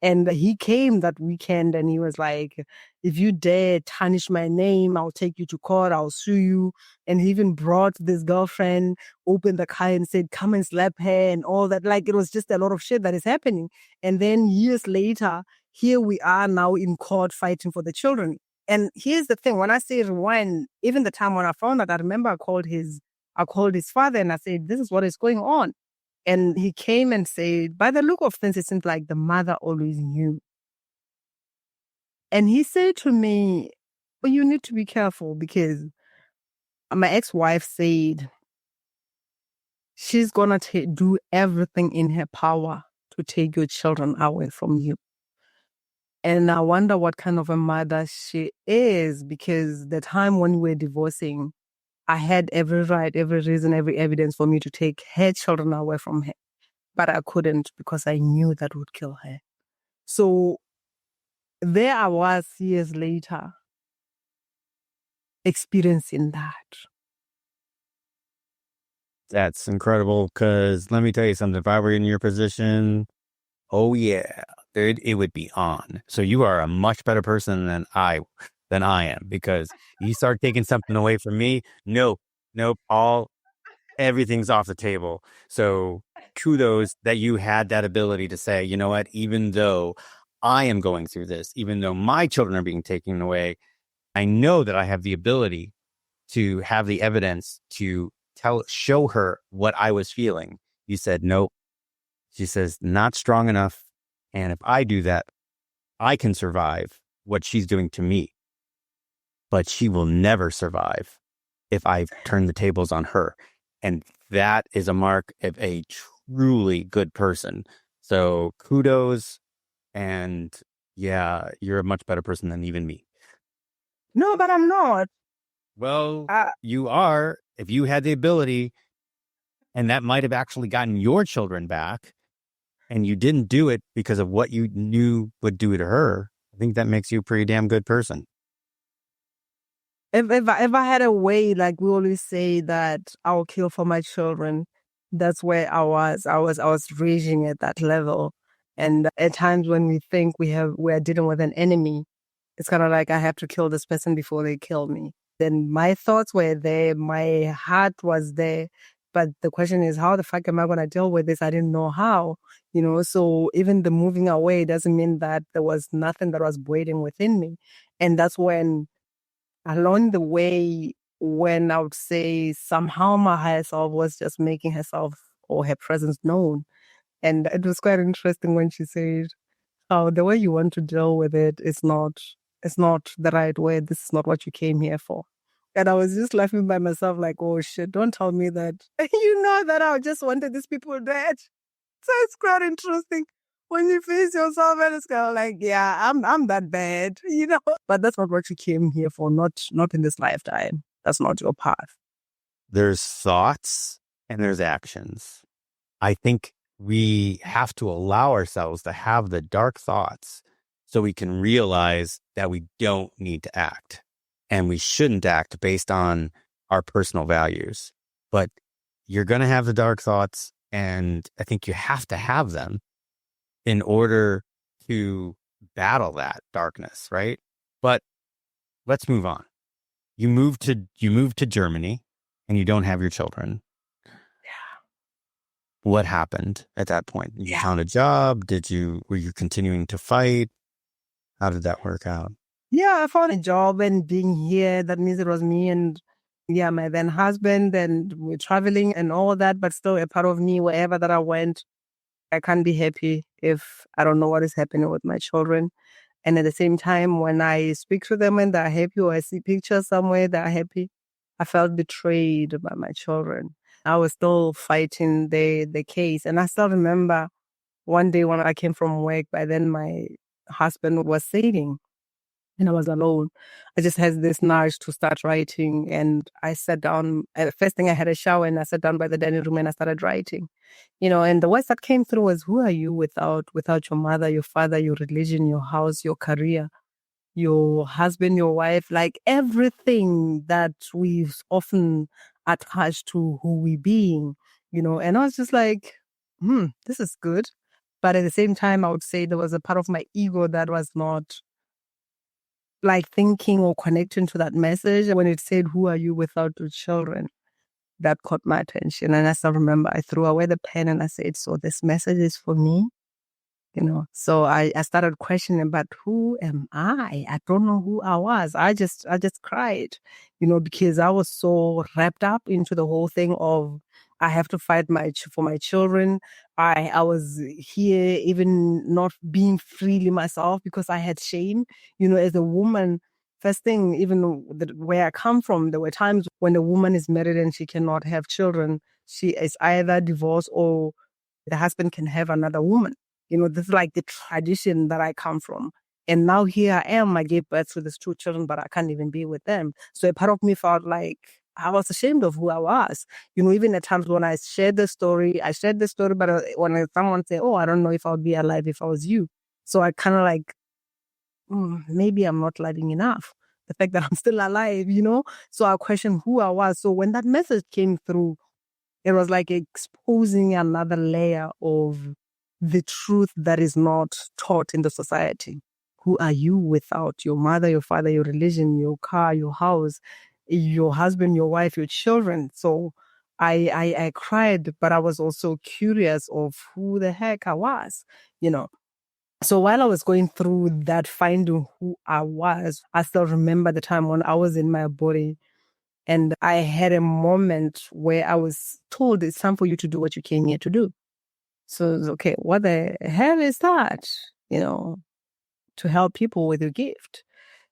And he came that weekend and he was like, if you dare tarnish my name, I'll take you to court, I'll sue you. And he even brought this girlfriend, opened the car and said, come and slap her and all that. Like, it was just a lot of shit that is happening. And then years later, here we are now in court fighting for the children. And here's the thing, when I say rewind, even the time when I found out, I remember I called his father and I said, this is what is going on. And he came and said, by the look of things, it seems like the mother always knew. And he said to me, well, you need to be careful, because my ex-wife said she's going to do everything in her power to take your children away from you. And I wonder what kind of a mother she is, because the time when we were divorcing, I had every right, every reason, every evidence for me to take her children away from her. But I couldn't because I knew that would kill her. So there I was years later experiencing that. That's incredible, because let me tell you something. If I were in your position, oh yeah, it would be on. So you are a much better person than I am, because you start taking something away from me. Nope, everything's off the table. So kudos that you had that ability to say, you know what, even though I am going through this, even though my children are being taken away, I know that I have the ability to have the evidence to show her what I was feeling. You said, nope. She says, not strong enough. And if I do that, I can survive what she's doing to me. But she will never survive if I turn the tables on her. And that is a mark of a truly good person. So kudos. And yeah, you're a much better person than even me. No, but I'm not. Well, you are. If you had the ability, and that might have actually gotten your children back, and you didn't do it because of what you knew would do to her, I think that makes you a pretty damn good person. If I had a way, like we always say that I'll kill for my children, that's where I was raging at that level. And at times when we think we're dealing with an enemy, it's kind of like I have to kill this person before they kill me. Then my thoughts were there, my heart was there. But the question is, how the fuck am I going to deal with this? I didn't know how, so even the moving away doesn't mean that there was nothing that was waiting within me. And that's when, along the way, when I would say somehow my higher self was just making herself or her presence known. And it was quite interesting when she said, oh, the way you want to deal with it's not the right way. This is not what you came here for. And I was just laughing by myself like, oh shit, don't tell me that. You know that I just wanted these people dead. So it's quite interesting when you face yourself and it's kind of like, yeah, I'm that bad, But that's not what you came here for, not in this lifetime. That's not your path. There's thoughts and there's actions. I think we have to allow ourselves to have the dark thoughts so we can realize that we don't need to act, and we shouldn't act based on our personal values. But you're going to have the dark thoughts, and I think you have to have them in order to battle that darkness, right? But let's move on. You moved to Germany and you don't have your children. What happened at that point? You found a job? Were you continuing to fight? How did that work out? Yeah, I found a job, and being here, that means it was me and my then husband, and we're traveling and all that, but still a part of me, wherever that I went, I can't be happy if I don't know what is happening with my children. And at the same time, when I speak to them and they're happy, or I see pictures somewhere they're happy, I felt betrayed by my children. I was still fighting the case. And I still remember one day when I came from work, by then my husband was sailing and I was alone. I just had this nudge to start writing, and I sat down. First thing, I had a shower and I sat down by the dining room and I started writing. And the words that came through was, who are you without your mother, your father, your religion, your house, your career, your husband, your wife, like everything that we've often attached to who we being, and I was just like, this is good. But at the same time, I would say there was a part of my ego that was not like thinking or connecting to that message. When it said, who are you without your children? That caught my attention. And I still remember I threw away the pen and I said, so this message is for me. So I started questioning, but who am I? I don't know who I was. I just cried, because I was so wrapped up into the whole thing of, I have to fight for my children. I was here even not being freely myself because I had shame, as a woman. First thing, even where I come from, there were times when a woman is married and she cannot have children. she is either divorced or the husband can have another woman. This is like the tradition that I come from. And now here I am, I gave birth to these two children, but I can't even be with them. So a part of me felt like I was ashamed of who I was. Even at times when I shared the story, but when someone say, oh, I don't know if I would be alive if I was you. So I kind of like, maybe I'm not loving enough. The fact that I'm still alive, So I questioned who I was. So when that message came through, it was like exposing another layer of the truth that is not taught in the society. Who are you without your mother, your father, your religion, your car, your house, your husband, your wife, your children? So I cried, but I was also curious of who the heck I was. So while I was going through that, finding who I was, I still remember the time when I was in my body and I had a moment where I was told it's time for you to do what you came here to do. So it's okay, what the hell is that? To help people with your gift.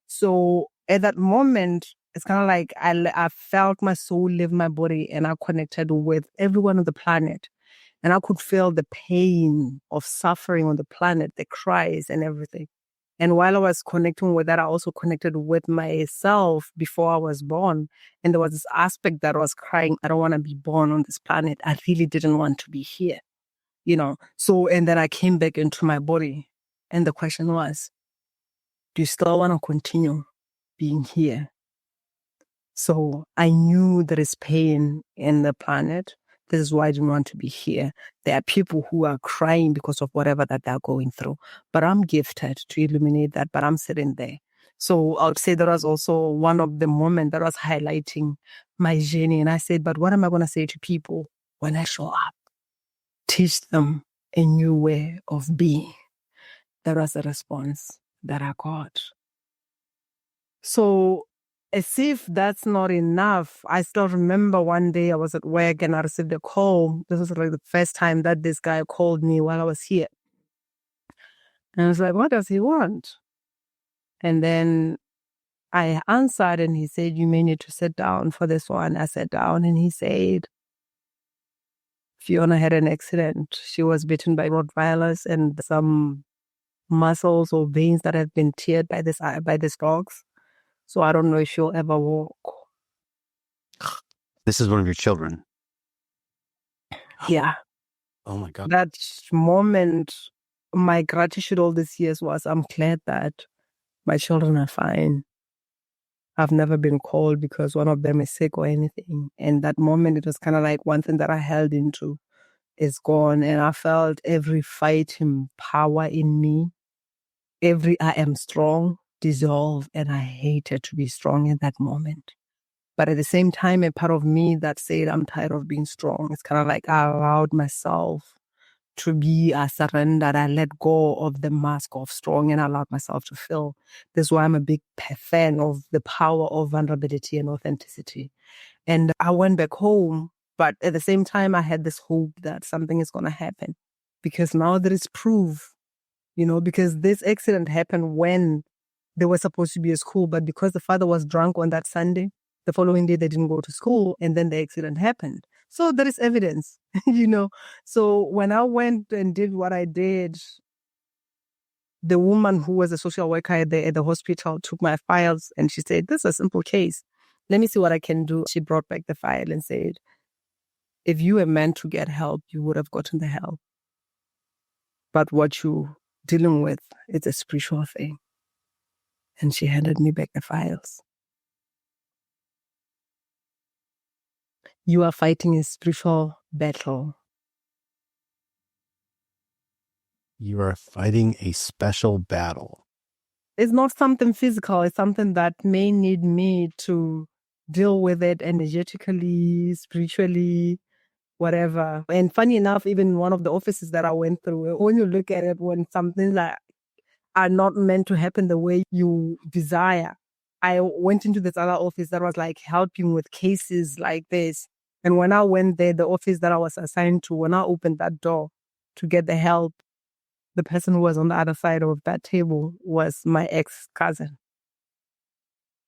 So at that moment, it's kind of like I felt my soul leave my body and I connected with everyone on the planet. And I could feel the pain of suffering on the planet, the cries and everything. And while I was connecting with that, I also connected with myself before I was born. And there was this aspect that was crying, I don't want to be born on this planet. I really didn't want to be here. So, and then I came back into my body. And the question was, do you still want to continue being here? So I knew there is pain in the planet. This is why I didn't want to be here. There are people who are crying because of whatever that they're going through. But I'm gifted to illuminate that, but I'm sitting there. So I would say that was also one of the moments that was highlighting my journey. And I said, but what am I going to say to people when I show up? Teach them a new way of being. That was the response that I got. So as if that's not enough, I still remember one day I was at work and I received a call. This was like the first time that this guy called me while I was here. And I was like, what does he want? And then I answered and he said, you may need to sit down for this one. I sat down and he said, Fiona had an accident. She was bitten by Rottweilers and some muscles or veins that have been teared by these dogs. So I don't know if she'll ever walk. This is one of your children. Yeah. Oh my God. That moment, my gratitude all these years was, I'm glad that my children are fine. I've never been called because one of them is sick or anything. And that moment, it was kind of like one thing that I held into is gone. And I felt every fighting power in me, every I am strong, dissolve. And I hated to be strong in that moment. But at the same time, a part of me that said, I'm tired of being strong. It's kind of like I allowed myself to be, I surrendered, I let go of the mask of strong and allowed myself to feel. This is why I'm a big fan of the power of vulnerability and authenticity. And I went back home, but at the same time, I had this hope that something is going to happen because now there is proof, because this accident happened when they were supposed to be at school, but because the father was drunk on that Sunday, the following day they didn't go to school and then the accident happened. So there is evidence, So when I went and did what I did, the woman who was a social worker at the hospital took my files and she said, this is a simple case. Let me see what I can do. She brought back the file and said, if you were meant to get help, you would have gotten the help. But what you're dealing with, it's a spiritual thing. And she handed me back the files. You are fighting a spiritual battle. You are fighting a special battle. It's not something physical. It's something that may need me to deal with it energetically, spiritually, whatever. And funny enough, even one of the offices that I went through, when you look at it, when something like are not meant to happen the way you desire, I went into this other office that was like helping with cases like this. And when I went there, the office that I was assigned to, when I opened that door to get the help, the person who was on the other side of that table was my ex-cousin.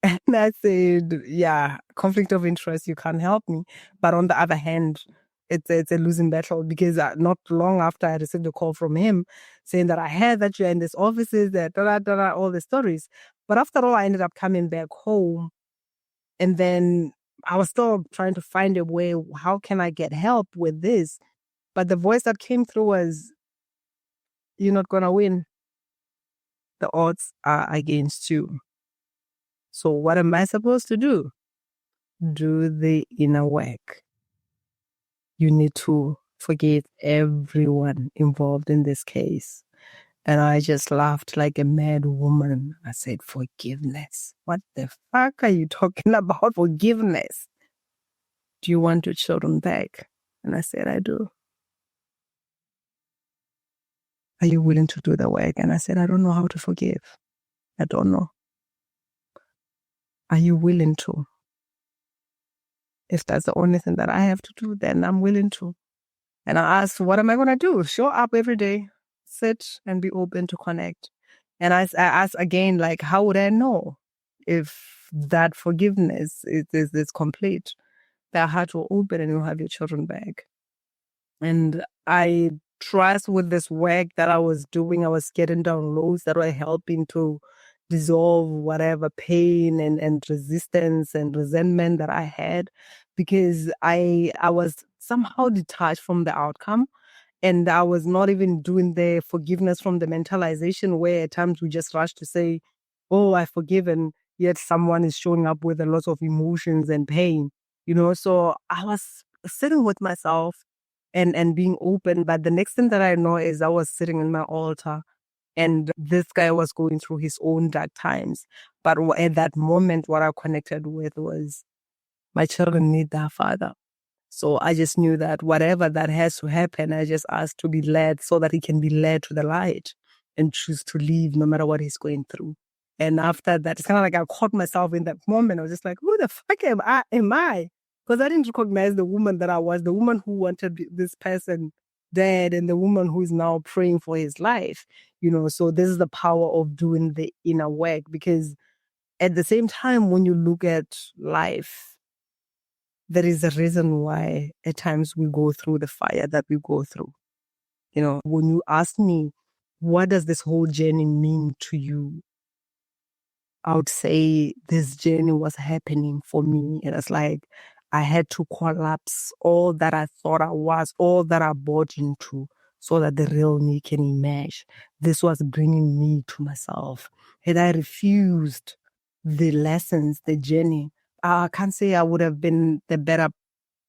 And I said, yeah, conflict of interest, you can't help me. But on the other hand, it's a losing battle, because not long after I received a call from him saying that I heard that you're in this offices, that all the stories. But after all, I ended up coming back home, and then I was still trying to find a way. How can I get help with this? But the voice that came through was, "You're not gonna win. The odds are against you. So what am I supposed to do? Do the inner work. You need to forgive everyone involved in this case." And I just laughed like a mad woman. I said, "Forgiveness? What the fuck are you talking about, forgiveness? Do you want your children back?" And I said, "I do. Are you willing to do the work?" And I said, "I don't know how to forgive. I don't know. Are you willing to? If that's the only thing that I have to do, then I'm willing to." And I asked, "What am I going to do? Show up every day, sit and be open to connect." And I asked again, like, how would I know if that forgiveness is complete? Their heart will open and you'll have your children back. And I trust with this work that I was doing, I was getting downloads that were helping to dissolve whatever pain and resistance and resentment that I had, because I was somehow detached from the outcome. And I was not even doing the forgiveness from the mentalization, where at times we just rush to say, "Oh, I've forgiven," yet someone is showing up with a lot of emotions and pain, So I was sitting with myself and being open. But the next thing that I know is I was sitting in my altar, and this guy was going through his own dark times. But at that moment, what I connected with was, my children need their father. So I just knew that whatever that has to happen, I just asked to be led so that he can be led to the light and choose to leave no matter what he's going through. And after that, it's kind of like I caught myself in that moment. I was just like, who the fuck am I? Because I didn't recognize the woman that I was, the woman who wanted this person dead, and the woman who is now praying for his life. So this is the power of doing the inner work, because at the same time, when you look at life, there is a reason why at times we go through the fire that we go through. When you ask me, what does this whole journey mean to you? I would say this journey was happening for me. And it's like I had to collapse all that I thought I was, all that I bought into, so that the real me can emerge. This was bringing me to myself. Had I refused the lessons, the journey, I can't say I would have been the better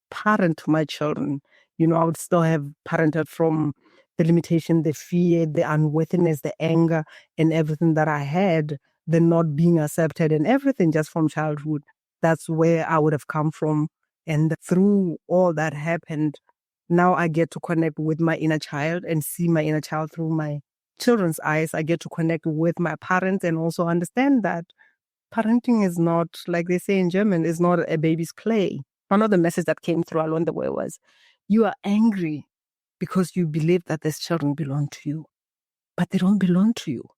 parent to my children. I would still have parented from the limitation, the fear, the unworthiness, the anger, and everything that I had, the not being accepted, and everything just from childhood. That's where I would have come from. And through all that happened, now I get to connect with my inner child and see my inner child through my children's eyes. I get to connect with my parents and also understand that parenting is not, like they say in German, is not a baby's play. One of the messages that came through along the way was, you are angry because you believe that these children belong to you, but they don't belong to you.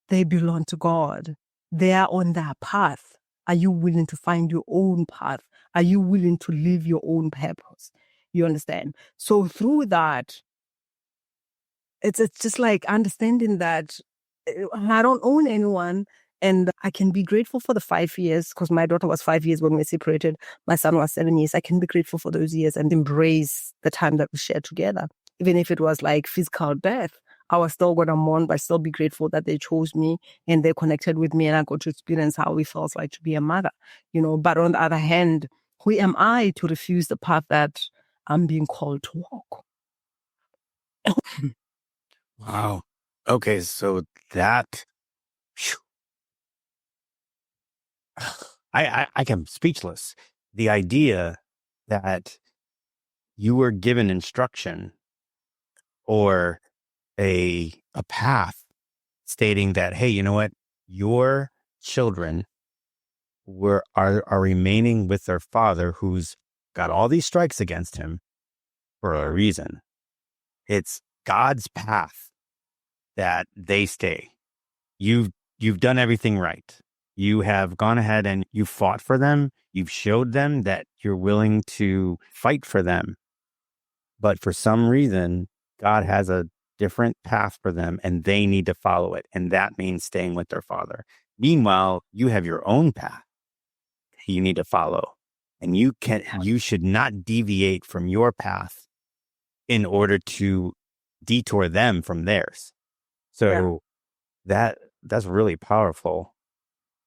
They belong to God. They are on their path. Are you willing to find your own path? Are you willing to live your own purpose? You understand? So through that, it's just like understanding that I don't own anyone, and I can be grateful for the 5 years, because my daughter was 5 years when we separated. My son was 7 years. I can be grateful for those years and embrace the time that we shared together. Even if it was like physical death, I was still going to mourn, but still be grateful that they chose me and they connected with me, and I got to experience how it feels like to be a mother. But on the other hand, who am I to refuse the path that I'm being called to walk? Wow. Okay, so that phew, I am speechless. The idea that you were given instruction or a path stating that, hey, you know what? Your children are remaining with their father, who's got all these strikes against him for a reason. It's God's path that they stay. You've done everything right. You have gone ahead and you fought for them. You've showed them that You're willing to fight for them. But for some reason, God has a different path for them and they need to follow it. And that means staying with their father. Meanwhile, you have your own path you need to follow. And you should not deviate from your path in order to detour them from theirs. So that's really powerful.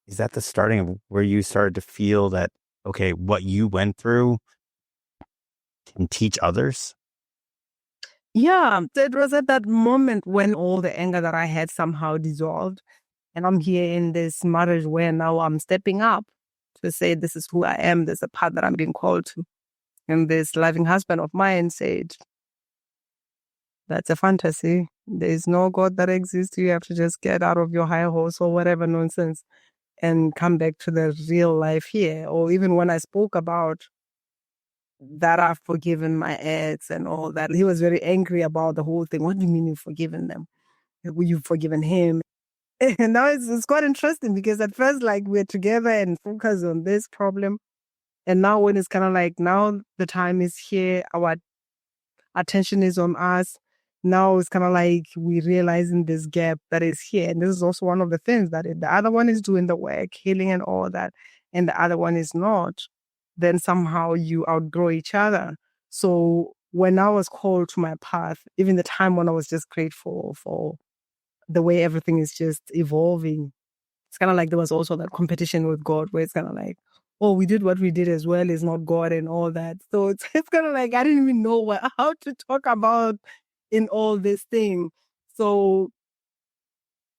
Is that the starting of where you started to feel that, okay, what you went through can teach others? Yeah, it was at that moment when all the anger that I had somehow dissolved. And I'm here in this marriage where now I'm stepping up to say, this is who I am. There's a path that I'm being called to. And this loving husband of mine said, that's a fantasy. There is no God that exists. You have to just get out of your high horse or whatever nonsense and come back to the real life here. Or even when I spoke about that I've forgiven my ex and all that, he was very angry about the whole thing. What do you mean you've forgiven them? You've forgiven him? And now it's quite interesting because at first, like, we're together and focus on this problem. And now when it's kind of like, now the time is here, our attention is on us. Now it's kind of like we're realizing this gap that is here. And this is also one of the things that the other one is doing the work, healing and all that, and the other one is not. Then somehow you outgrow each other. So when I was called to my path, even the time when I was just grateful for the way everything is just evolving, it's kind of like there was also that competition with God where it's kind of like, oh, we did what we did as well is not God and all that. So it's kind of like, I didn't even know how to talk about in all this thing. So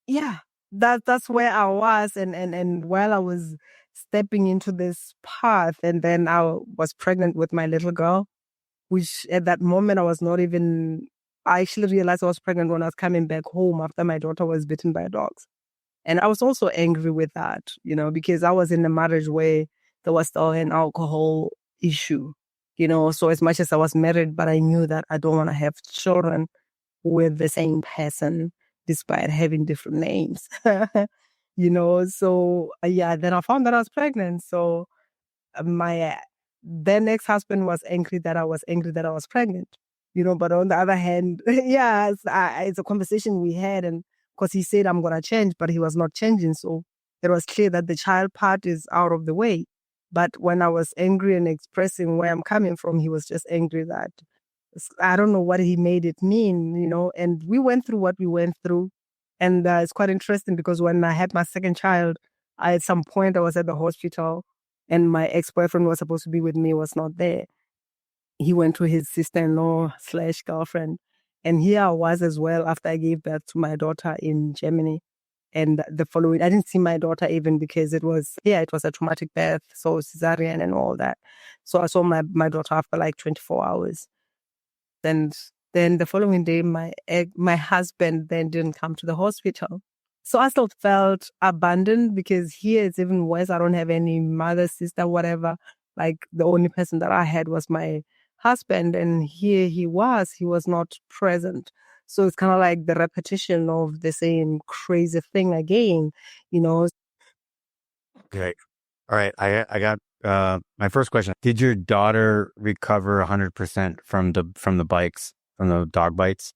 yeah, that's where I was. And while I was stepping into this path, and then I was pregnant with my little girl, which at that moment I was not even, I actually realized I was pregnant when I was coming back home after my daughter was bitten by dogs. And I was also angry with that, because I was in a marriage where there was still an alcohol issue, so as much as I was married, but I knew that I don't want to have children with the same person despite having different names, so yeah, then I found that I was pregnant. So my then ex-husband was angry that I was angry that I was pregnant, but on the other hand, yeah, it's a conversation we had. And because he said, I'm going to change, but he was not changing. So it was clear that the child part is out of the way. But when I was angry and expressing where I'm coming from, he was just angry that I don't know what he made it mean, and we went through what we went through. And it's quite interesting because when I had my second child, at some point I was at the hospital and my ex-boyfriend was supposed to be with me, was not there. He went to his sister-in-law / girlfriend. And here I was as well after I gave birth to my daughter in Germany. And the following, I didn't see my daughter even because it was a traumatic birth, so cesarean and all that. So I saw my daughter after like 24 hours. And then the following day, my husband then didn't come to the hospital. So I still felt abandoned because here it's even worse. I don't have any mother, sister, whatever. Like the only person that I had was my husband. And here he was not present. So it's kind of like the repetition of the same crazy thing again, Okay. All right. I got my first question. Did your daughter recover 100% from the bites, from the dog bites?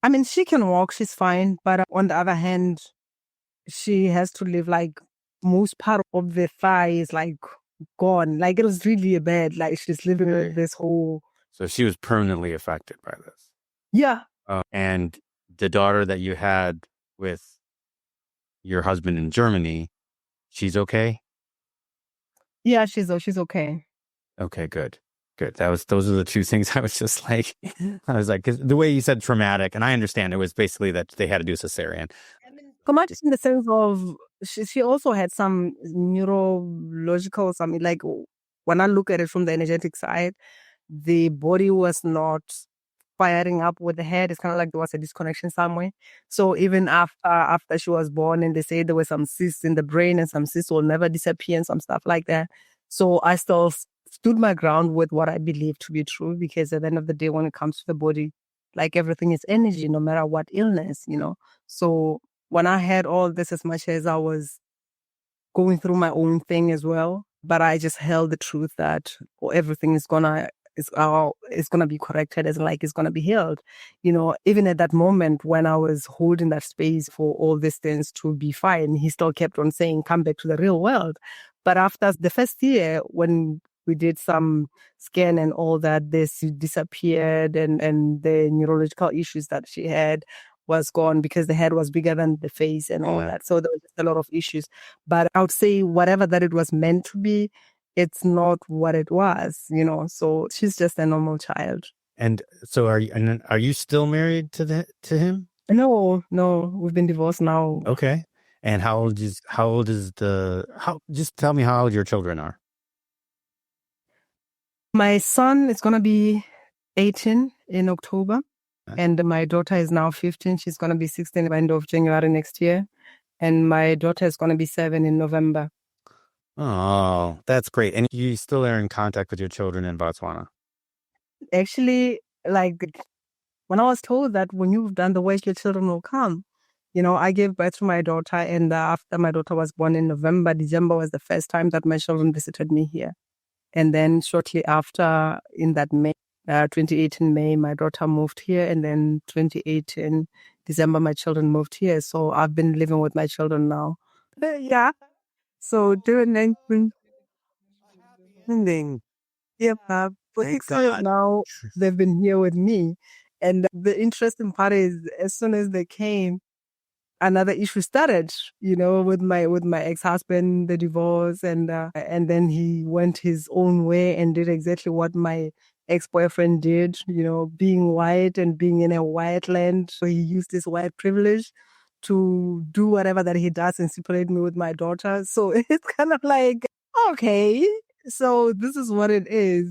I mean, she can walk, she's fine. But on the other hand, she has to live like most part of the thigh is like gone. Like it was really bad. Like she's living with this whole. So she was permanently affected by this. Yeah. And the daughter that you had with your husband in Germany, she's okay? Yeah, she's okay. Okay, good. Good. Those are the two things I was just like, I was like, 'cause the way you said traumatic, and I understand it was basically that they had to do cesarean. Traumatic in the sense of she also had some neurological, something like when I look at it from the energetic side, the body was not firing up with the head. It's kind of like there was a disconnection somewhere. So even after she was born, and they say there were some cysts in the brain, and some cysts will never disappear, and some stuff like that. So I still stood my ground with what I believe to be true, because at the end of the day, when it comes to the body, like everything is energy, no matter what illness, So when I had all this, as much as I was going through my own thing as well, But I just held the truth that everything is gonna be corrected, as like it's gonna be healed. Even at that moment when I was holding that space for all these things to be fine, he still kept on saying, "Come back to the real world." But after the first year, when we did some scan and all that, this disappeared, and the neurological issues that she had was gone because the head was bigger than the face and all that. So there was just a lot of issues. But I would say whatever that it was meant to be, it's not what it was, So she's just a normal child. And so are you still married to him? No, we've been divorced now. Okay. And just tell me how old your children are. My son is going to be 18 in October. And my daughter is now 15. She's going to be 16 by the end of January next year. And my daughter is going to be 7 in November. Oh, that's great. And you still are in contact with your children in Botswana? Actually, like when I was told that when you've done the work, your children will come. I gave birth to my daughter, and after my daughter was born in November, December was the first time that my children visited me here. And then shortly after, in that May, 2018 May, my daughter moved here, and then 2018 December, my children moved here. So I've been living with my children now. Yeah. So during 19 ending, yeah, for 6 years now, they've been here with me. And the interesting part is, as soon as they came, another issue started, with my ex-husband, the divorce, and then he went his own way and did exactly what my ex-boyfriend did, being white and being in a white land. So he used his white privilege to do whatever that he does and separate me with my daughter. So it's kind of like, okay, so this is what it is,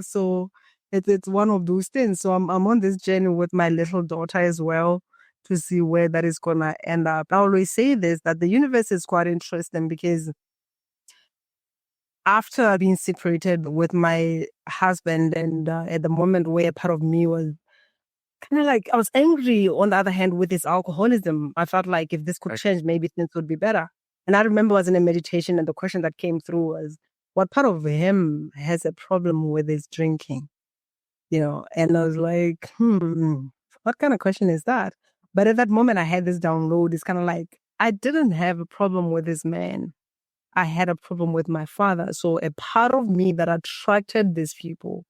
so it's one of those things. So I'm on this journey with my little daughter as well, to see where that is going to end up. I always say this, that the universe is quite interesting, because after being separated with my husband, and at the moment where part of me was kind of like, I was angry on the other hand with his alcoholism. I felt like if this could change, maybe things would be better. And I remember I was in a meditation, and the question that came through was, what part of him has a problem with his drinking? And I was like, what kind of question is that? But at that moment, I had this download. It's kind of like, I didn't have a problem with this man. I had a problem with my father. So a part of me that attracted these people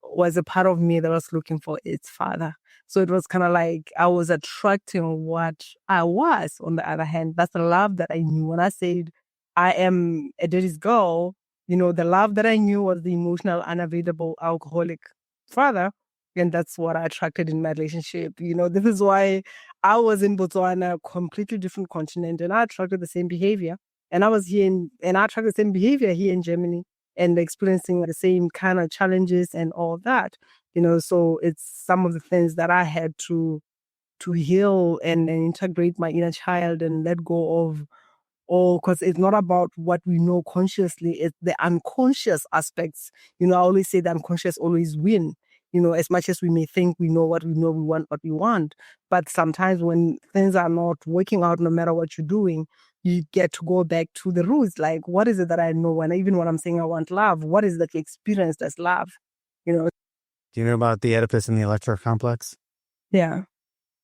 was a part of me that was looking for its father. So it was kind of like I was attracting what I was. On the other hand, that's the love that I knew. When I said I am a daddy's girl, the love that I knew was the emotional, unavailable, alcoholic father. And that's what I attracted in my relationship. This is why I was in Botswana, completely different continent, and I attracted the same behavior. And I was here and I attracted the same behavior here in Germany, and experiencing the same kind of challenges and all that. So it's some of the things that I had to heal and integrate my inner child and let go of all, because it's not about what we know consciously, it's the unconscious aspects. I always say the unconscious always win. As much as we may think we know, we want what we want. But sometimes when things are not working out, no matter what you're doing, you get to go back to the roots. Like, what is it that I know? And even when I'm saying I want love, what is that experienced as love? Do you know about the Oedipus and the Electra complex? Yeah.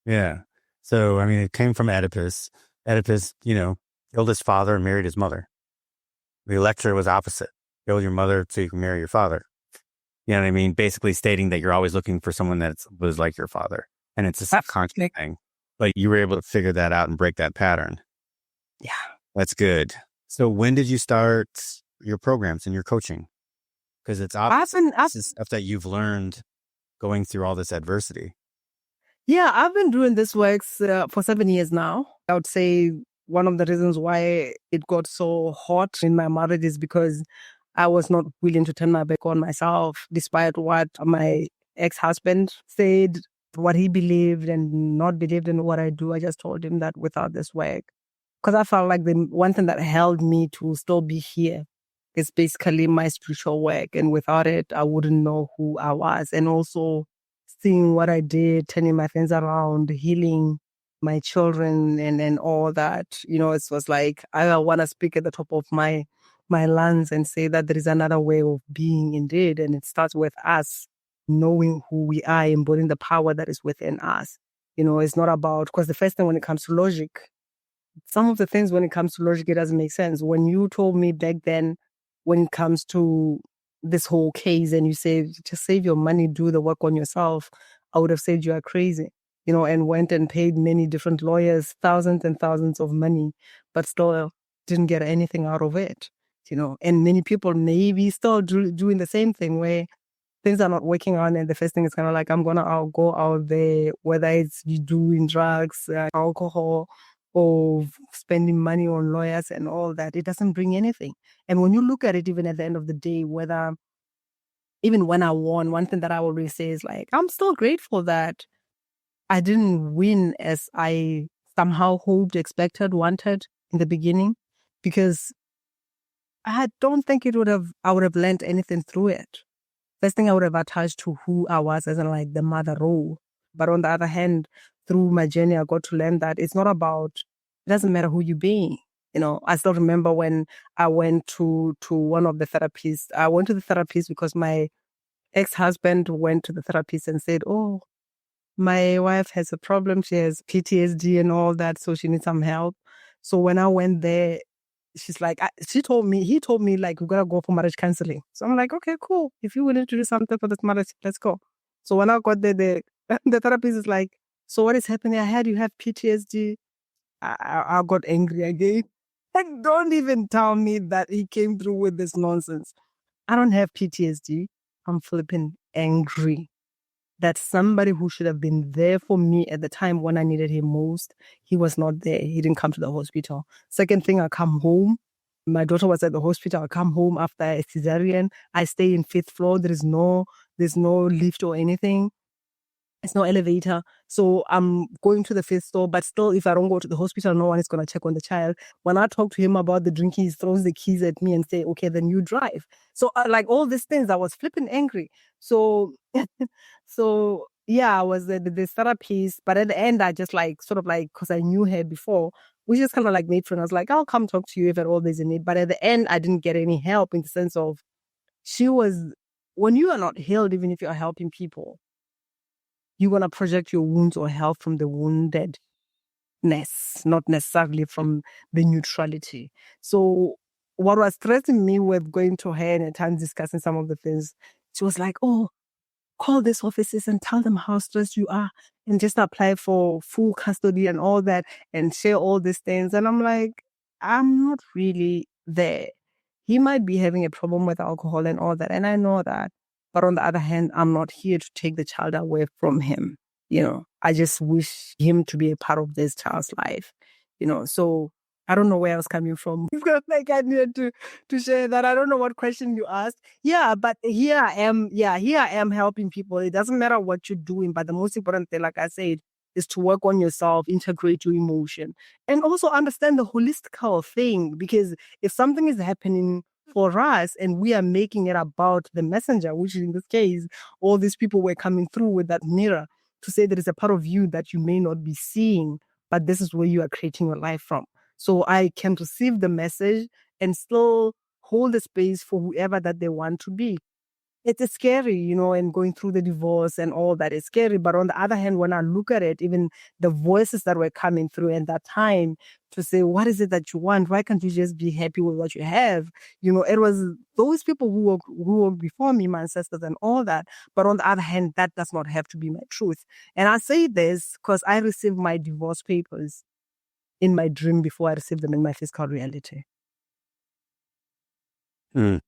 Yeah. So, it came from Oedipus. Oedipus, killed his father and married his mother. The Electra was opposite. Kill your mother so you can marry your father. You know what I mean? Basically stating that you're always looking for someone that was like your father. And it's a subconscious thing. But you were able to figure that out and break that pattern. Yeah. That's good. So when did you start your programs and your coaching? Because it's obvious stuff that you've learned going through all this adversity. Yeah, I've been doing this work for 7 years now. I would say one of the reasons why it got so hot in my marriage is because I was not willing to turn my back on myself, despite what my ex-husband said, what he believed and not believed in what I do. I just told him that without this work, because I felt like the one thing that held me to still be here is basically my spiritual work. And without it, I wouldn't know who I was. And also seeing what I did, turning my things around, healing my children and all that, it was like, I want to speak at the top of my my lens and say that there is another way of being indeed. And it starts with us knowing who we are, embodying the power that is within us. It's not about, because the first thing when it comes to logic, some of the things when it comes to logic, it doesn't make sense. When you told me back then, when it comes to this whole case and you say, just save your money, do the work on yourself, I would have said you are crazy, and went and paid many different lawyers, thousands and thousands of money, but still didn't get anything out of it, and many people may be still doing the same thing where things are not working on, and the first thing is kind of like, I'm gonna go out there, whether it's you doing drugs, alcohol, or spending money on lawyers and all that. It doesn't bring anything. And when you look at it, even at the end of the day, whether even when I won, one thing that I always say is like, I'm still grateful that I didn't win as I somehow hoped, expected, wanted in the beginning, because I don't think I would have learned anything through it. First thing, I would have attached to who I was as in like the mother role. But on the other hand, through my journey, I got to learn that it's not about, it doesn't matter who you be. I still remember when I went to one of the therapists. I went to the therapist because my ex-husband went to the therapist and said, oh, my wife has a problem. She has PTSD and all that, so she needs some help. So when I went there, she's like, he told me like, we gotta go for marriage counseling. So I'm like, okay, cool. If you're willing to do something for this marriage, let's go. So when I got there, the therapist is like, so what is happening? I heard you have PTSD. I got angry again. Like, don't even tell me that he came through with this nonsense. I don't have PTSD. I'm flipping angry that somebody who should have been there for me at the time when I needed him most, he was not there. He didn't come to the hospital. Second thing, I come home. My daughter was at the hospital. I come home after a cesarean. I stay in 5th floor. There's no lift or anything. It's no elevator. So I'm going to the 5th floor, but still, if I don't go to the hospital, no one is going to check on the child. When I talk to him about the drinking, he throws the keys at me and say, okay, then you drive. So like all these things, I was flipping angry. So, yeah, I was the therapist, but at the end, I just like, sort of like, because I knew her before, we just kind of like made friends. I was like, I'll come talk to you if at all there's a need. But at the end, I didn't get any help in the sense of when you are not healed, even if you're helping people, you want to project your wounds or health from the woundedness, not necessarily from the neutrality. So what was stressing me with going to her and at times discussing some of the things, she was like, oh, call these offices and tell them how stressed you are and just apply for full custody and all that and share all these things. And I'm like, I'm not really there. He might be having a problem with alcohol and all that, and I know that. But on the other hand, I'm not here to take the child away from him. I just wish him to be a part of this child's life. So I don't know where I was coming from. Like I needed to share that. I don't know what question you asked. Yeah, but here I am. Yeah, here I am helping people. It doesn't matter what you're doing, but the most important thing, like I said, is to work on yourself, integrate your emotion, and also understand the holistical thing. Because if something is happening for us and we are making it about the messenger, which in this case, all these people were coming through with that mirror to say there is a part of you that you may not be seeing, but this is where you are creating your life from. So I can receive the message and still hold the space for whoever that they want to be. It's scary, and going through the divorce and all that is scary. But on the other hand, when I look at it, even the voices that were coming through at that time to say, what is it that you want? Why can't you just be happy with what you have? It was those people who walked before me, my ancestors and all that. But on the other hand, that does not have to be my truth. And I say this because I received my divorce papers in my dream before I received them in my physical reality. Wow.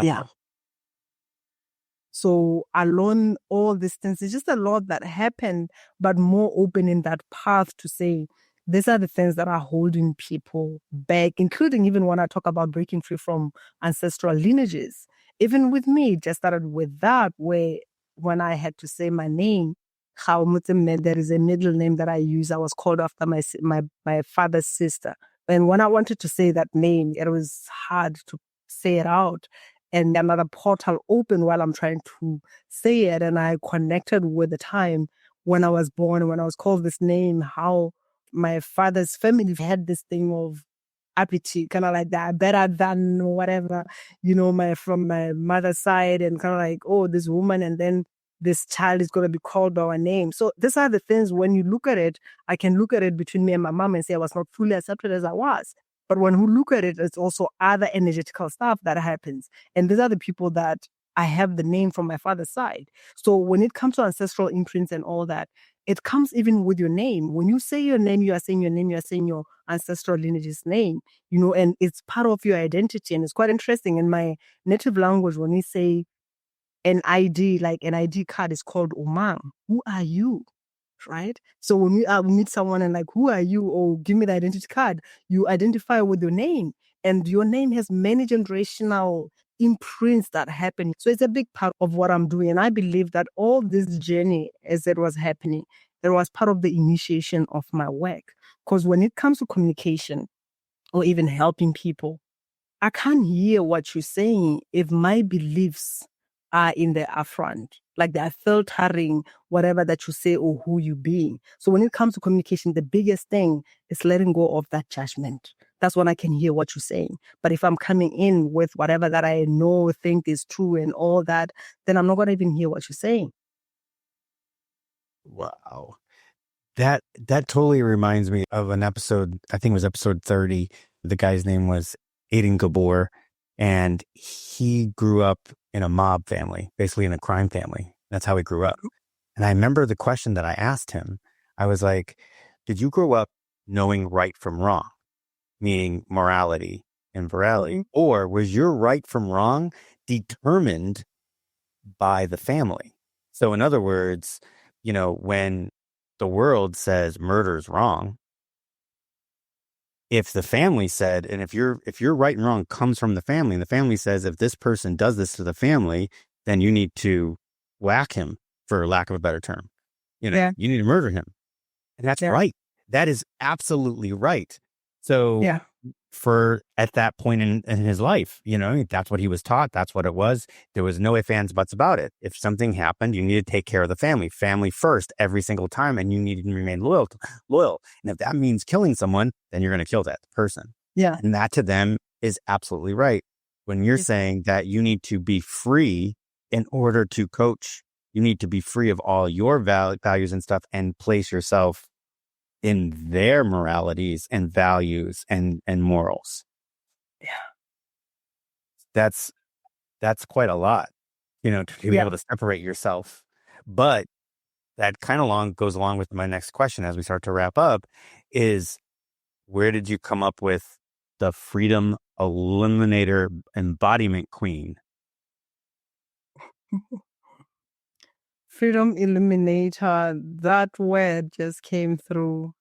Yeah. So alone, all these things, it's just a lot that happened, but more open in that path to say, these are the things that are holding people back, including even when I talk about breaking free from ancestral lineages. Even with me, it just started with that, where when I had to say my name, Gao Motsemme, there is a middle name that I use. I was called after my father's sister. And when I wanted to say that name, it was hard to say it out. And another portal opened while I'm trying to say it. And I connected with the time when I was born, when I was called this name, how my father's family had this thing of uppity, kind of like that, better than whatever, from my mother's side, and kind of like, oh, this woman, and then this child is going to be called by our name. So these are the things, when you look at it, I can look at it between me and my mom and say I was not fully accepted as I was. But when we look at it, it's also other energetical stuff that happens. And these are the people that I have the name from my father's side. So when it comes to ancestral imprints and all that, it comes even with your name. When you say your name, you are saying your name, you are saying your ancestral lineage's name, and it's part of your identity. And it's quite interesting. In my native language, when we say an ID, like an ID card is called Umang. Who are you? Right? So when we meet someone and like, who are you? Or give me the identity card, you identify with your name. And your name has many generational imprints that happen. So it's a big part of what I'm doing. And I believe that all this journey, as it was happening, it was part of the initiation of my work. Because when it comes to communication or even helping people, I can't hear what you're saying if my beliefs are in the upfront, like they're filtering whatever that you say or who you being. So when it comes to communication, the biggest thing is letting go of that judgment. That's when I can hear what you're saying. But if I'm coming in with whatever that I know, think is true and all that, then I'm not going to even hear what you're saying. Wow. That totally reminds me of an episode, I think it was episode 30. The guy's name was Aiden Gabor, and he grew up in a mob family, basically in a crime family. That's how he grew up. And I remember the question that I asked him. I was like, did you grow up knowing right from wrong, meaning morality and virality, or was your right from wrong determined by the family? So in other words, when the world says murder is wrong, if the family said, and if your right and wrong comes from the family, and the family says, if this person does this to the family, then you need to whack him, for lack of a better term. You need to murder him. And that's right. That is absolutely right. So for at that point in his life, that's what he was taught. That's what it was. There was no ifs, ands, buts about it. If something happened, you need to take care of the family first every single time. And you need to remain loyal. And if that means killing someone, then you're going to kill that person. Yeah. And that to them is absolutely right. When you're saying that you need to be free in order to coach, you need to be free of all your values and stuff and place yourself in their moralities and values and morals. Yeah. That's quite a lot, to be able to separate yourself. But that kind of goes along with my next question as we start to wrap up is, where did you come up with the freedom illuminator embodiment queen? Freedom illuminator, that word just came through.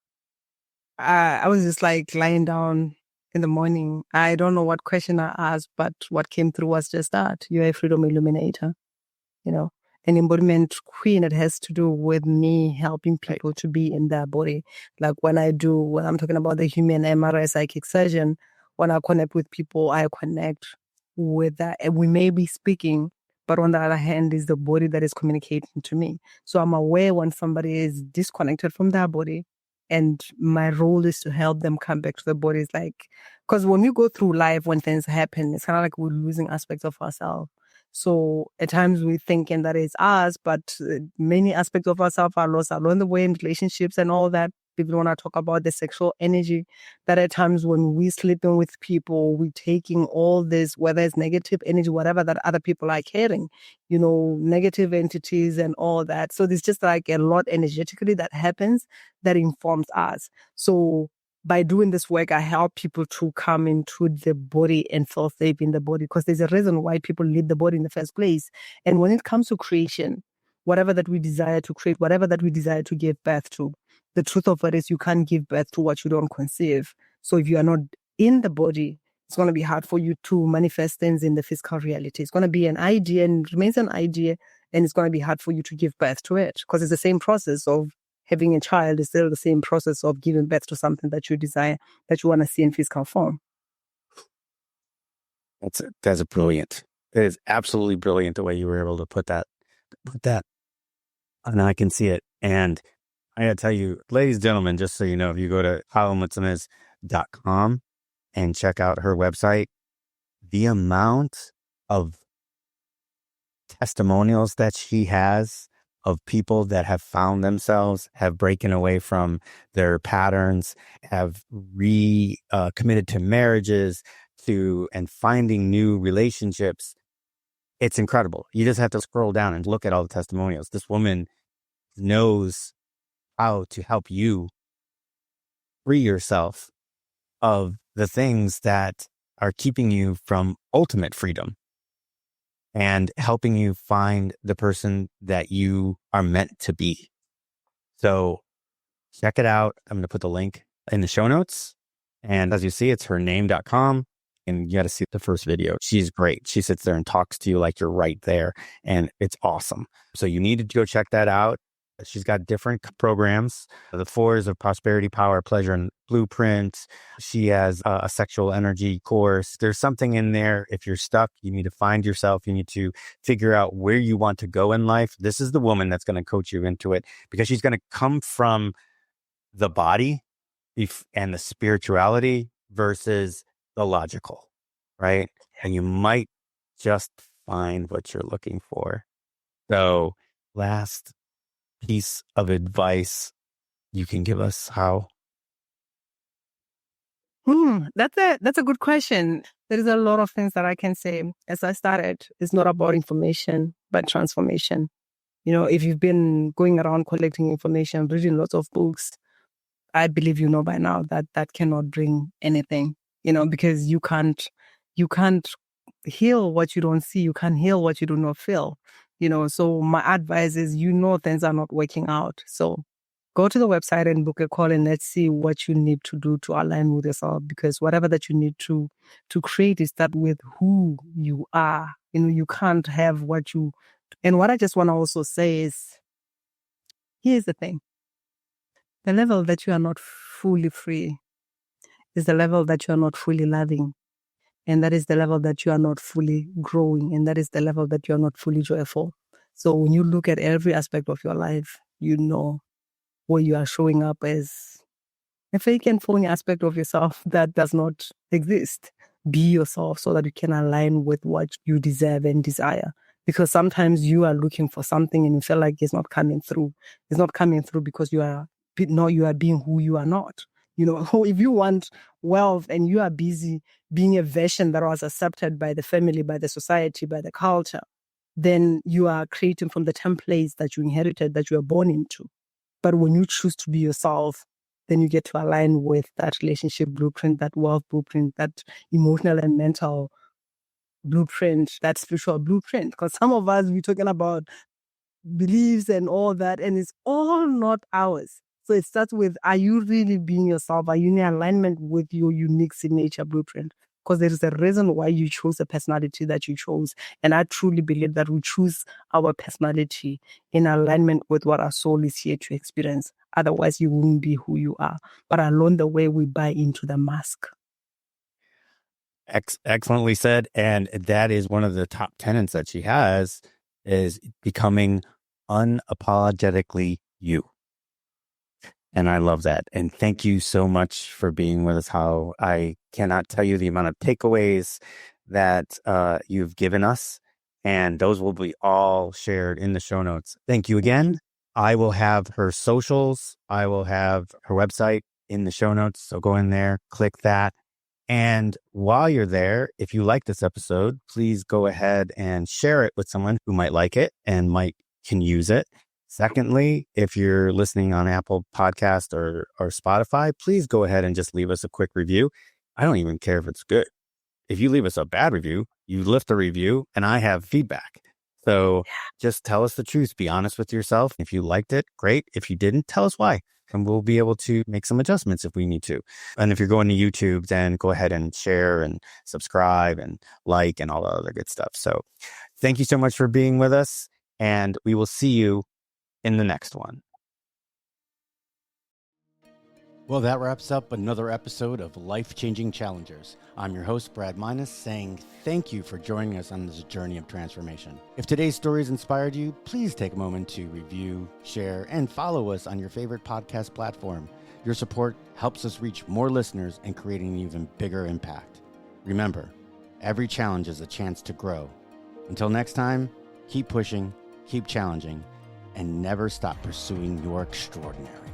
I was just like lying down in the morning. I don't know what question I asked, but what came through was just that. You're a freedom illuminator, an embodiment queen. It has to do with me helping people to be in their body. Like when I'm talking about the human MRI psychic surgeon, when I connect with people, I connect with that. And we may be speaking, but on the other hand is the body that is communicating to me. So I'm aware when somebody is disconnected from their body, and my role is to help them come back to the body. It's like, because when we go through life, when things happen, it's kind of like we're losing aspects of ourselves. So at times we're thinking that it's us, but many aspects of ourselves are lost along the way in relationships and all that. People want to talk about the sexual energy, that at times when we sleeping with people, we taking all this, whether it's negative energy, whatever that other people are carrying, negative entities and all that. So there's just like a lot energetically that happens that informs us. So by doing this work, I help people to come into the body and feel safe in the body, because there's a reason why people leave the body in the first place. And when it comes to creation, whatever that we desire to create, whatever that we desire to give birth to, the truth of it is you can't give birth to what you don't conceive. So if you are not in the body, it's going to be hard for you to manifest things in the physical reality. It's going to be an idea and remains an idea, and it's going to be hard for you to give birth to it, because it's the same process of having a child. Is still the same process of giving birth to something that you desire, that you want to see in physical form. That's brilliant. It is absolutely brilliant the way you were able to put that, and I can see it. And I gotta tell you, ladies and gentlemen, just so you know, if you go to gaomotsemmes.com, and check out her website. The amount of testimonials that she has of people that have found themselves, have broken away from their patterns, have committed to marriages, and finding new relationships. It's incredible. You just have to scroll down and look at all the testimonials. This woman knows how to help you free yourself of the things that are keeping you from ultimate freedom and helping you find the person that you are meant to be. So check it out. I'm going to put the link in the show notes. And as you see, it's hername.com. And you got to see the first video. She's great. She sits there and talks to you like you're right there. And it's awesome. So you need to go check that out. She's got different programs. The 4s of prosperity, power, pleasure, and blueprint. She has a sexual energy course. There's something in there. If you're stuck, you need to find yourself. You need to figure out where you want to go in life. This is the woman that's going to coach you into it, because she's going to come from the body and the spirituality versus the logical, right? And you might just find what you're looking for. So last piece of advice you can give us, how? That's a good question. There is a lot of things that I can say. As I started, it's not about information, but transformation. If you've been going around collecting information, reading lots of books, I believe you know by now that cannot bring anything, because you can't heal what you don't see. You can't heal what you do not feel, So my advice is, things are not working out. So go to the website and book a call, and let's see what you need to do to align with yourself, because whatever that you need to create is start with who you are. You can't have what you, and what I just want to also say is, here's the thing. The level that you are not fully free is the level that you are not fully loving. And that is the level that you are not fully growing. And that is the level that you are not fully joyful. So when you look at every aspect of your life, where you are showing up as a fake and phony aspect of yourself that does not exist. Be yourself so that you can align with what you deserve and desire. Because sometimes you are looking for something and you feel like it's not coming through. It's not coming through because you are being who you are not. If you want wealth and you are busy being a version that was accepted by the family, by the society, by the culture, then you are creating from the templates that you inherited, that you are born into. But when you choose to be yourself, then you get to align with that relationship blueprint, that wealth blueprint, that emotional and mental blueprint, that spiritual blueprint. Because some of us, we're talking about beliefs and all that, and it's all not ours. So it starts with, are you really being yourself? Are you in alignment with your unique signature blueprint? Because there is a reason why you chose the personality that you chose. And I truly believe that we choose our personality in alignment with what our soul is here to experience. Otherwise, you won't be who you are. But along the way, we buy into the mask. Excellently said. And that is one of the top tenets that she has, is becoming unapologetically you. And I love that. And thank you so much for being with us. How I cannot tell you the amount of takeaways that you've given us. And those will be all shared in the show notes. Thank you again. I will have her socials. I will have her website in the show notes. So go in there, click that. And while you're there, if you like this episode, please go ahead and share it with someone who might like it and can use it. Secondly, if you're listening on Apple Podcast or Spotify, please go ahead and just leave us a quick review. I don't even care if it's good. If you leave us a bad review, you lift a review and I have feedback. So just tell us the truth. Be honest with yourself. If you liked it, great. If you didn't, tell us why. And we'll be able to make some adjustments if we need to. And if you're going to YouTube, then go ahead and share and subscribe and like and all the other good stuff. So thank you so much for being with us. And we will see you in the next one. Well, that wraps up another episode of Life-Changing Challengers. I'm your host, Brad Minus, saying thank you for joining us on this journey of transformation. If today's stories inspired you, please take a moment to review, share, and follow us on your favorite podcast platform. Your support helps us reach more listeners and create an even bigger impact. Remember, every challenge is a chance to grow. Until next time, keep pushing, keep challenging, and never stop pursuing your extraordinary.